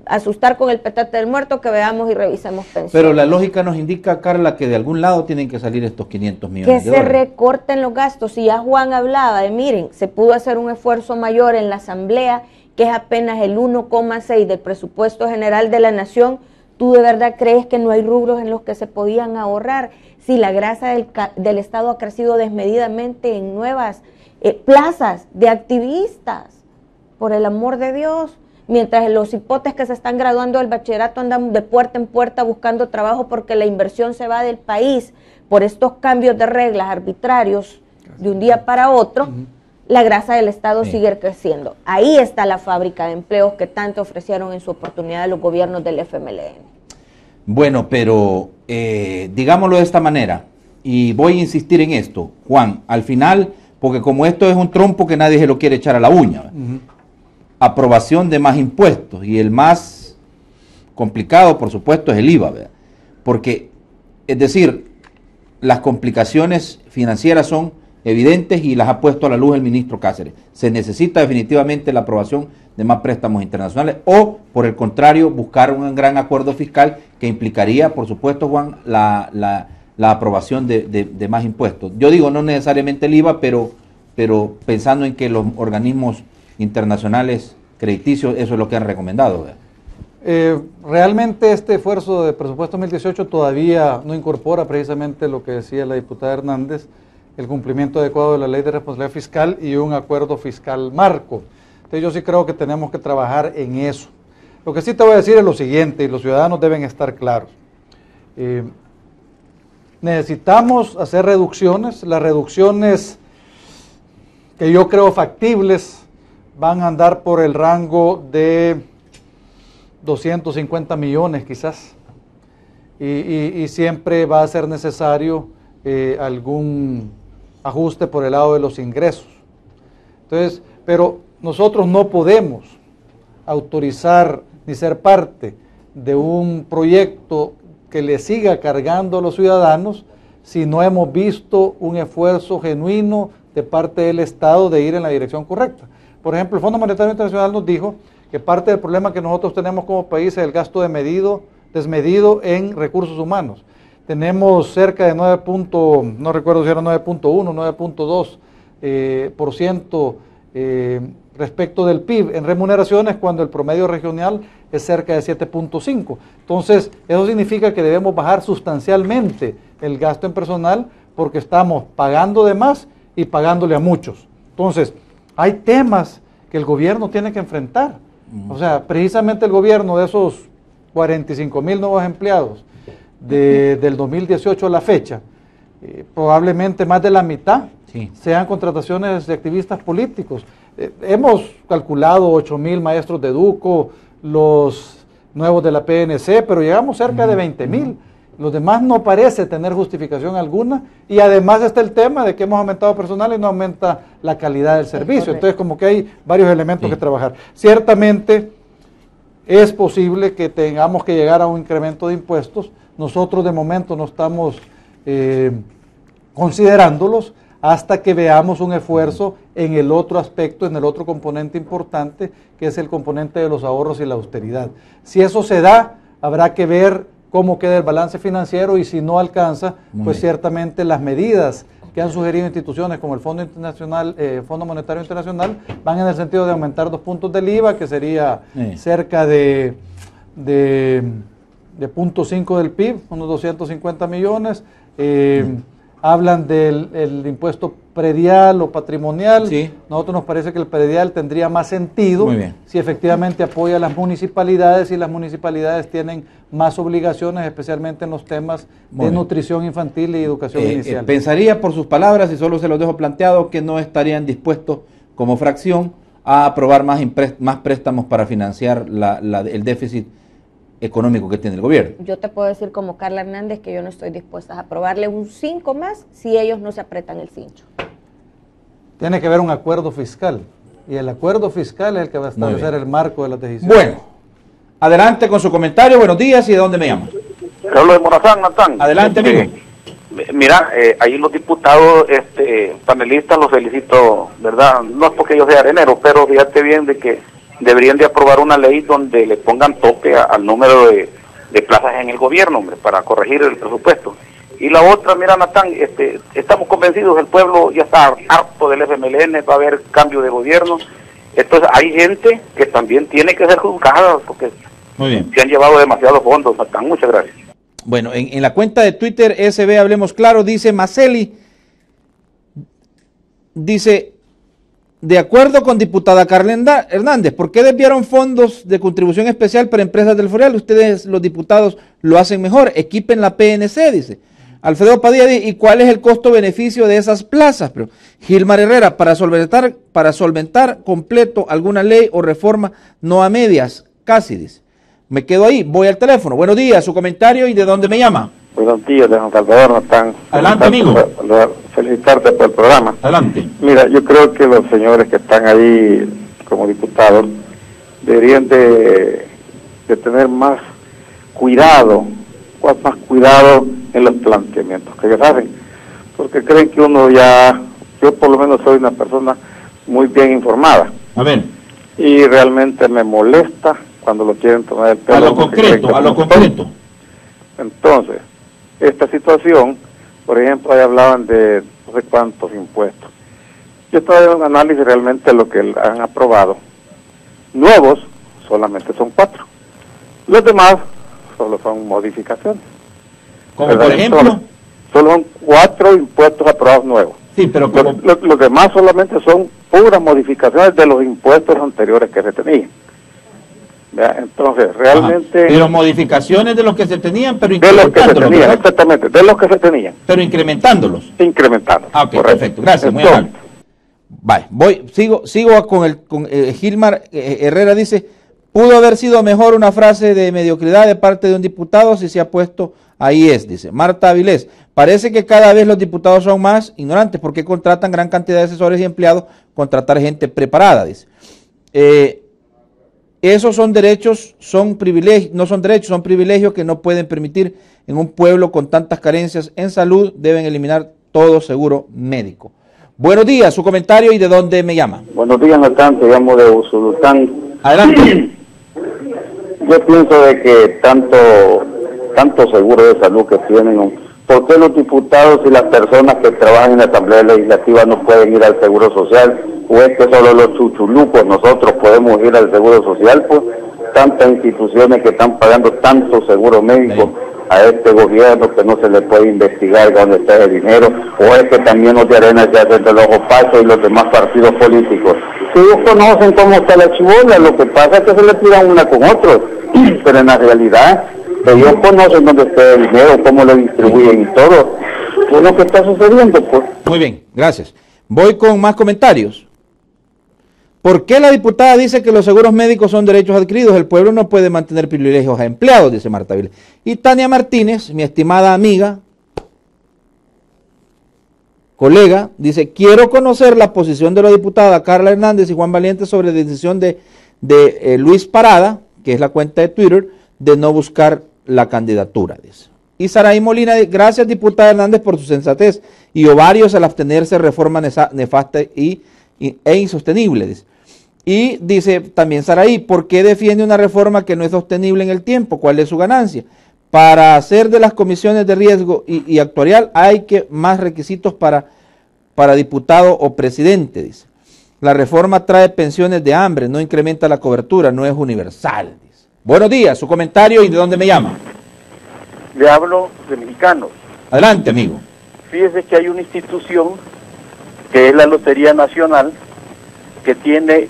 asustar con el petate del muerto, que veamos y revisemos pensiones. Pero la lógica nos indica, Carla, que de algún lado tienen que salir estos 500 millones de dólares. Que se recorten los gastos. Y ya Juan hablaba de, miren, se pudo hacer un esfuerzo mayor en la Asamblea, que es apenas el 1,6 del presupuesto general de la Nación. ¿Tú de verdad crees que no hay rubros en los que se podían ahorrar? Si la grasa del Estado ha crecido desmedidamente en nuevas plazas de activistas, por el amor de Dios. Mientras los hipotes que se están graduando del bachillerato andan de puerta en puerta buscando trabajo porque la inversión se va del país por estos cambios de reglas arbitrarios de un día para otro, la grasa del Estado sigue creciendo. Ahí está la fábrica de empleos que tanto ofrecieron en su oportunidad los gobiernos del FMLN. Bueno, pero digámoslo de esta manera, y voy a insistir en esto, Juan, al final, porque como esto es un trompo que nadie se lo quiere echar a la uña, aprobación de más impuestos, y el más complicado, por supuesto, es el IVA, ¿verdad? Porque, es decir, las complicaciones financieras son evidentes y las ha puesto a la luz el ministro Cáceres. Se necesita definitivamente la aprobación de más préstamos internacionales o, por el contrario, buscar un gran acuerdo fiscal que implicaría, por supuesto, Juan, la aprobación de más impuestos. Yo digo, no necesariamente el IVA, pero pensando en que los organismos internacionales crediticios, eso es lo que han recomendado. Realmente este esfuerzo de presupuesto 2018 todavía no incorpora precisamente lo que decía la diputada Hernández, el cumplimiento adecuado de la ley de responsabilidad fiscal y un acuerdo fiscal marco. Entonces yo sí creo que tenemos que trabajar en eso. Lo que sí te voy a decir es lo siguiente, y los ciudadanos deben estar claros. Necesitamos hacer reducciones. Las reducciones que yo creo factibles van a andar por el rango de 250 millones quizás, y siempre va a ser necesario algún ajuste por el lado de los ingresos. Entonces, pero nosotros no podemos autorizar ni ser parte de un proyecto que le siga cargando a los ciudadanos si no hemos visto un esfuerzo genuino de parte del Estado de ir en la dirección correcta. Por ejemplo, el Fondo Monetario Internacional nos dijo que parte del problema que nosotros tenemos como país es el gasto desmedido en recursos humanos. Tenemos cerca de 9. No recuerdo si era 9.1, 9.2% respecto del PIB en remuneraciones, cuando el promedio regional es cerca de 7.5. Entonces, eso significa que debemos bajar sustancialmente el gasto en personal, porque estamos pagando de más y pagándole a muchos. Entonces, hay temas que el gobierno tiene que enfrentar. O sea, precisamente el gobierno, de esos 45,000 nuevos empleados del 2018 a la fecha, probablemente más de la mitad sean contrataciones de activistas políticos. Hemos calculado 8,000 maestros de educo, los nuevos de la PNC, pero llegamos cerca de 20,000. Los demás no parece tener justificación alguna, y además está el tema de que hemos aumentado personal y no aumenta la calidad del servicio. Entonces, como que hay varios elementos que trabajar. Ciertamente, es posible que tengamos que llegar a un incremento de impuestos. Nosotros de momento no estamos considerándolos hasta que veamos un esfuerzo en el otro aspecto, en el otro componente importante, que es el componente de los ahorros y la austeridad. Si eso se da, habrá que ver cómo queda el balance financiero, y si no alcanza, pues ciertamente las medidas que han sugerido instituciones como el Fondo Monetario Internacional van en el sentido de aumentar 2 puntos del IVA, que sería cerca de 0.5 del PIB, unos 250 millones. Hablan del impuesto predial o patrimonial. Sí. Nosotros nos parece que el predial tendría más sentido si efectivamente apoya a las municipalidades, y las municipalidades tienen más obligaciones, especialmente en los temas de nutrición infantil y educación inicial. Pensaría por sus palabras, y solo se los dejo planteado, que no estarían dispuestos como fracción a aprobar más préstamos para financiar el déficit económico que tiene el gobierno. Yo te puedo decir como Carla Hernández que yo no estoy dispuesta a aprobarle un 5 más si ellos no se apretan el cincho. Tiene que haber un acuerdo fiscal, y el acuerdo fiscal es el que va a establecer el marco de las decisiones. Bueno, adelante con su comentario. Buenos días, ¿y de dónde me llama? Carlos de Morazán, Natán. Adelante, amigo. Mira, ahí los diputados panelistas los felicito, ¿verdad? No es porque yo sea arenero, pero fíjate bien de que deberían de aprobar una ley donde le pongan tope al número de plazas en el gobierno, hombre, para corregir el presupuesto. Y la otra, mira, Natán, estamos convencidos, el pueblo ya está harto del FMLN, va a haber cambio de gobierno. Entonces hay gente que también tiene que ser juzgada porque se han llevado demasiados fondos, Natán. Muchas gracias. Bueno, en la cuenta de Twitter, SB Hablemos Claro, dice Maceli, dice: de acuerdo con diputada Carla Hernández, ¿por qué desviaron fondos de contribución especial para empresas del Foreal? Ustedes, los diputados, lo hacen mejor, equipen la PNC, dice. Alfredo Padilla dice: ¿y cuál es el costo-beneficio de esas plazas? Pero Gilmar Herrera, para solventar completo alguna ley o reforma, no a medias, casi, dice. Me quedo ahí, voy al teléfono. Buenos días, su comentario y de dónde me llama. Buenos días, de San Salvador, Natán. Adelante, amigo. Felicitarte por el programa. Adelante. Mira, yo creo que los señores que están ahí como diputados deberían de tener más cuidado en los planteamientos que ellos hacen, porque creen que yo por lo menos soy una persona muy bien informada. A ver. Y realmente me molesta cuando lo quieren tomar el pelo. A lo concreto. Entonces, esta situación, por ejemplo, ahí hablaban de no sé cuántos impuestos. Yo estaba haciendo un análisis realmente de lo que han aprobado. Nuevos solamente son 4. Los demás solo son modificaciones. Como por ejemplo, solo son 4 impuestos aprobados nuevos. Sí, pero los demás solamente son puras modificaciones de los impuestos anteriores que se tenían. ¿Ya? Entonces, realmente... Ajá. Pero modificaciones de los que se tenían, pero incrementándolos. De los que se tenían, exactamente, de los que se tenían. Pero incrementándolos. Incrementándolos. Ah, ok, perfecto, gracias, muy amable. Vale, sigo con Gilmar Herrera, dice: pudo haber sido mejor una frase de mediocridad de parte de un diputado si se ha puesto ahí dice. Marta Avilés: parece que cada vez los diputados son más ignorantes porque contratan gran cantidad de asesores y empleados, contratar gente preparada, dice. Esos son derechos, son privilegios, no son derechos, son privilegios que no pueden permitir en un pueblo con tantas carencias en salud. Deben eliminar todo seguro médico. Buenos días, su comentario y de dónde me llama. Buenos días, Natán, te llamo de Usulután. Adelante. Yo pienso de que tanto seguro de salud que tienen, ¿por qué los diputados y las personas que trabajan en la Asamblea Legislativa no pueden ir al Seguro Social? ¿O es que solo los chuchulucos nosotros podemos ir al Seguro Social? Pues tantas instituciones que están pagando tanto seguro médico a este gobierno que no se le puede investigar dónde está el dinero, o es que también los de Arena se hacen de los ojos y los demás partidos políticos. Si ellos conocen cómo está la chibola, lo que pasa es que se le tiran una con otros, pero en la realidad ellos conocen dónde está el dinero, cómo lo distribuyen y todo. ¿Qué es lo que está sucediendo? Pues. Muy bien, gracias. Voy con más comentarios. ¿Por qué la diputada dice que los seguros médicos son derechos adquiridos? El pueblo no puede mantener privilegios a empleados, dice Marta Vila. Y Tania Martínez, mi estimada amiga, colega, dice: quiero conocer la posición de la diputada Carla Hernández y Juan Valiente sobre la decisión de Luis Parada, que es la cuenta de Twitter, de no buscar la candidatura, dice. Y Saraí Molina, gracias diputada Hernández por su sensatez y ovarios al abstenerse reforma nefasta e insostenible, dice. Y dice también Saraí, ¿por qué defiende una reforma que no es sostenible en el tiempo? ¿Cuál es su ganancia? Para hacer de las comisiones de riesgo y actuarial hay que más requisitos para diputado o presidente, dice. La reforma trae pensiones de hambre, no incrementa la cobertura, no es universal, dice. Buenos días, su comentario y de dónde me llama. Le hablo de Mexicanos. Adelante, amigo. Fíjese que hay una institución que es la Lotería Nacional que tiene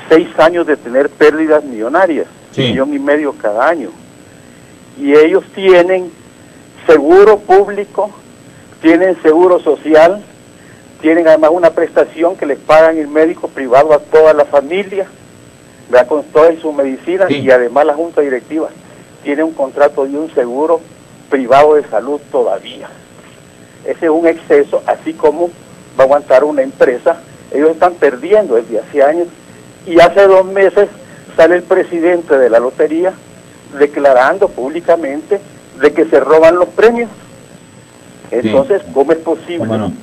6 años de tener pérdidas millonarias, sí. 1,5 millones cada año. Y ellos tienen seguro público, tienen seguro social, tienen además una prestación que les pagan el médico privado a toda la familia, ¿verdad? Con todas sus medicinas, sí. Y además la junta directiva tiene un contrato de un seguro privado de salud todavía. Ese es un exceso, así como va a aguantar una empresa. Ellos están perdiendo desde hace años, y hace 2 meses sale el presidente de la lotería declarando públicamente de que se roban los premios. Entonces, sí. ¿Cómo es posible? ¿Cómo no?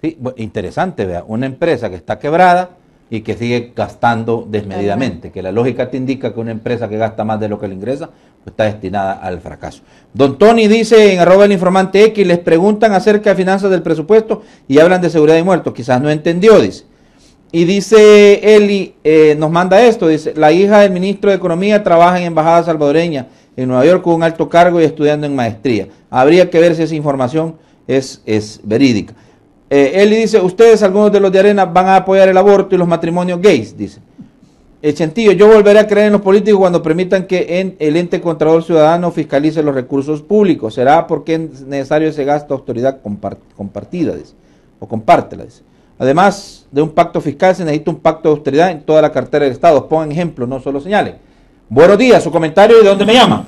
Sí, interesante, vea, una empresa que está quebrada y que sigue gastando desmedidamente, que la lógica te indica que una empresa que gasta más de lo que le ingresa, pues está destinada al fracaso. Don Tony dice en @elinformante_X, les preguntan acerca de finanzas del presupuesto y hablan de seguridad y muertos, quizás no entendió, dice. Y dice Eli, nos manda esto, dice, la hija del ministro de Economía trabaja en embajada salvadoreña en Nueva York con un alto cargo y estudiando en maestría. Habría que ver si esa información es verídica. Eli dice, ustedes, algunos de los de Arena, van a apoyar el aborto y los matrimonios gays, dice. Chentillo, yo volveré a creer en los políticos cuando permitan que el ente contralor ciudadano fiscalice los recursos públicos. ¿Será porque es necesario ese gasto de autoridad compartida, dice, o compártela, dice? Además de un pacto fiscal, se necesita un pacto de austeridad en toda la cartera del Estado. Pongan ejemplos, no solo señales. Buenos días, su comentario y de dónde me llama.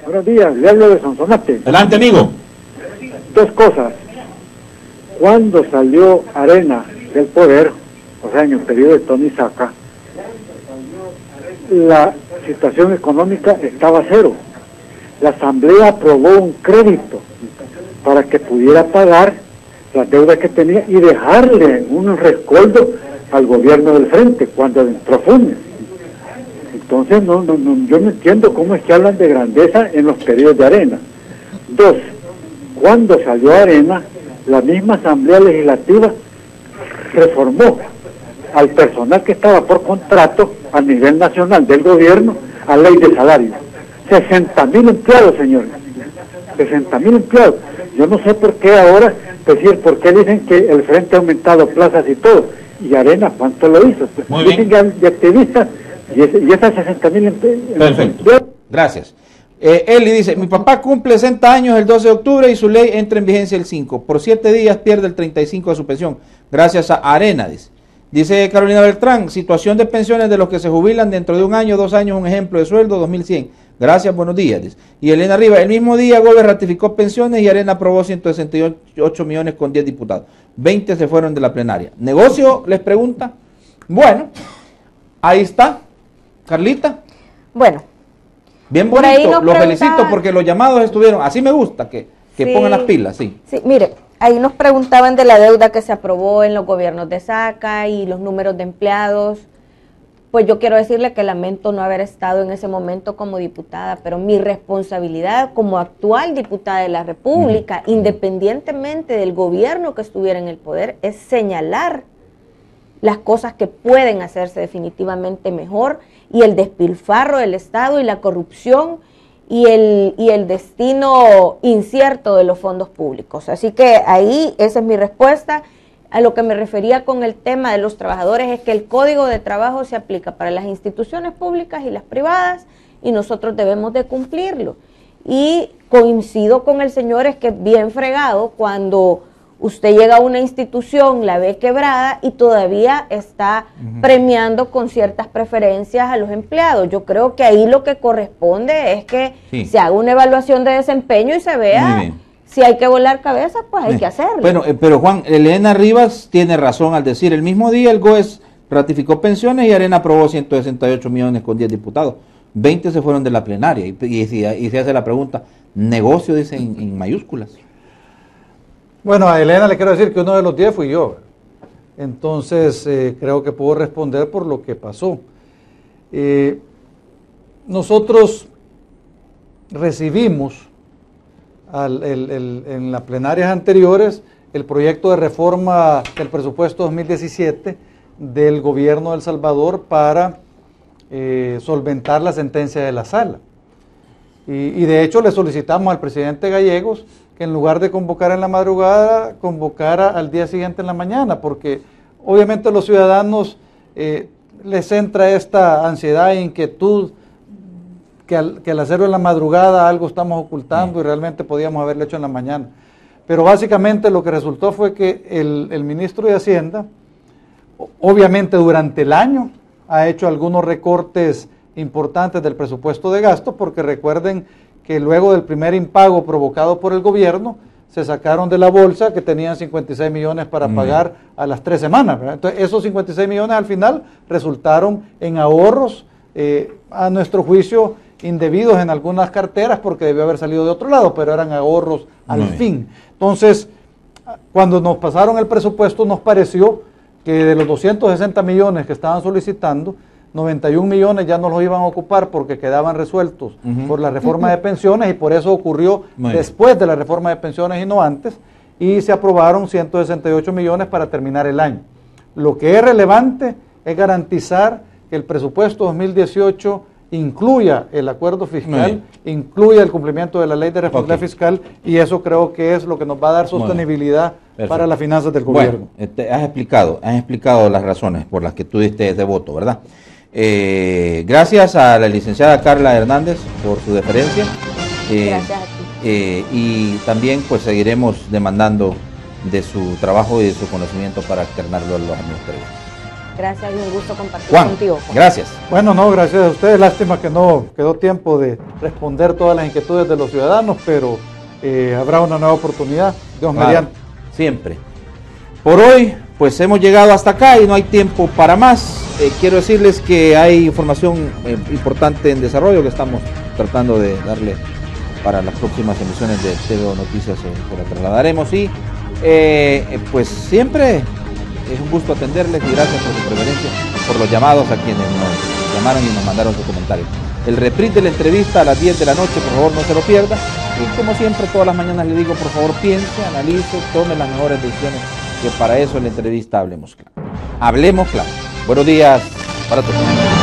Buenos días, le hablo de Sonsonate. Adelante, amigo. 2 cosas. Cuando salió Arena del poder, o sea, en el periodo de Tony Saca, la situación económica estaba a 0. La Asamblea aprobó un crédito para que pudiera pagar las deudas que tenía y dejarle un rescoldo al gobierno del frente cuando entró Funes. Entonces yo no entiendo cómo es que hablan de grandeza en los periodos de Arena. 2, cuando salió Arena, la misma Asamblea Legislativa reformó al personal que estaba por contrato a nivel nacional del gobierno a ley de salario. 60,000 empleados, señores. 60,000 empleados. Yo no sé por qué ahora, decir, por qué dicen que el Frente ha aumentado plazas y todo. Y Arena, ¿cuánto lo hizo? Pues, dicen que de activistas y esas 60,000 empleados. Perfecto. Gracias. Eli dice, mi papá cumple 60 años el 12 de octubre y su ley entra en vigencia el 5. Por 7 días pierde el 35 de su pensión. Gracias a Arena, dice. Dice Carolina Beltrán, situación de pensiones de los que se jubilan dentro de 1 año, 2 años, un ejemplo de sueldo, 2.100. Gracias, buenos días. Dice. Y Elena Rivas, el mismo día Gómez ratificó pensiones y Arena aprobó 168 millones con 10 diputados. 20 se fueron de la plenaria. ¿Negocio? Les pregunta. Bueno, ahí está. Carlita. Bueno. Bien bonito, los felicito porque los llamados estuvieron, así me gusta, que sí, pongan las pilas, sí. Sí, mire, ahí nos preguntaban de la deuda que se aprobó en los gobiernos de Saca y los números de empleados. Pues yo quiero decirle que lamento no haber estado en ese momento como diputada, pero mi responsabilidad como actual diputada de la República, independientemente del gobierno que estuviera en el poder, es señalar las cosas que pueden hacerse definitivamente mejor y el despilfarro del Estado y la corrupción y el destino incierto de los fondos públicos. Así que ahí esa es mi respuesta. A lo que me refería con el tema de los trabajadores es que el Código de Trabajo se aplica para las instituciones públicas y las privadas y nosotros debemos de cumplirlo. Y coincido con el señor, es que es bien fregado cuando usted llega a una institución, la ve quebrada y todavía está premiando con ciertas preferencias a los empleados. Yo creo que ahí lo que corresponde es que se haga una evaluación de desempeño y se vea si hay que volar cabeza, pues hay que hacerlo. Bueno, pero Juan, Elena Rivas tiene razón al decir, el mismo día el GOES ratificó pensiones y Arena aprobó 168 millones con 10 diputados. 20 se fueron de la plenaria. Y se hace la pregunta, negocio dice en mayúsculas. Bueno, a Elena le quiero decir que uno de los 10 fui yo. Entonces, creo que puedo responder por lo que pasó. Nosotros recibimos en las plenarias anteriores el proyecto de reforma del presupuesto 2017 del gobierno de El Salvador para solventar la sentencia de la sala. Y de hecho le solicitamos al presidente Gallegos que en lugar de convocar en la madrugada, convocara al día siguiente en la mañana, porque obviamente a los ciudadanos les entra esta ansiedad e inquietud que al hacerlo en la madrugada algo estamos ocultando y realmente podíamos haberlo hecho en la mañana. Pero básicamente lo que resultó fue que el ministro de Hacienda, obviamente durante el año, ha hecho algunos recortes importantes del presupuesto de gasto, porque recuerden que luego del primer impago provocado por el gobierno, se sacaron de la bolsa que tenían 56 millones para pagar a las 3 semanas, ¿verdad? Entonces esos 56 millones al final resultaron en ahorros, a nuestro juicio, indebidos en algunas carteras porque debió haber salido de otro lado, pero eran ahorros al fin. Entonces, cuando nos pasaron el presupuesto nos pareció que de los 260 millones que estaban solicitando, 91 millones ya no los iban a ocupar porque quedaban resueltos por la reforma de pensiones, y por eso ocurrió después de la reforma de pensiones y no antes, y se aprobaron 168 millones para terminar el año. Lo que es relevante es garantizar que el presupuesto 2018 incluya el acuerdo fiscal, incluya el cumplimiento de la ley de responsabilidad fiscal, y eso creo que es lo que nos va a dar sostenibilidad para las finanzas del gobierno. Bueno, has explicado las razones por las que tú diste ese voto, ¿verdad? Gracias a la licenciada Carla Hernández por su deferencia. Gracias a ti. Y también pues seguiremos demandando de su trabajo y de su conocimiento para externarlo a los administradores. Gracias y un gusto compartir Juan, contigo. Gracias. Bueno, no, gracias a ustedes. Lástima que no quedó tiempo de responder todas las inquietudes de los ciudadanos, pero habrá una nueva oportunidad, Dios mediante. Siempre. Por hoy, pues hemos llegado hasta acá y no hay tiempo para más. Quiero decirles que hay información importante en desarrollo que estamos tratando de darle para las próximas emisiones de TV Noticias, que la trasladaremos, y pues siempre es un gusto atenderles y gracias por su preferencia, por los llamados a quienes nos llamaron y nos mandaron sus comentarios. El reprise de la entrevista a las 10 de la noche, por favor no se lo pierda. Y como siempre, todas las mañanas le digo, por favor piense, analice, tome las mejores decisiones, que para eso en la entrevista Hablemos Claro. Hablemos Claro. Buenos días para todos.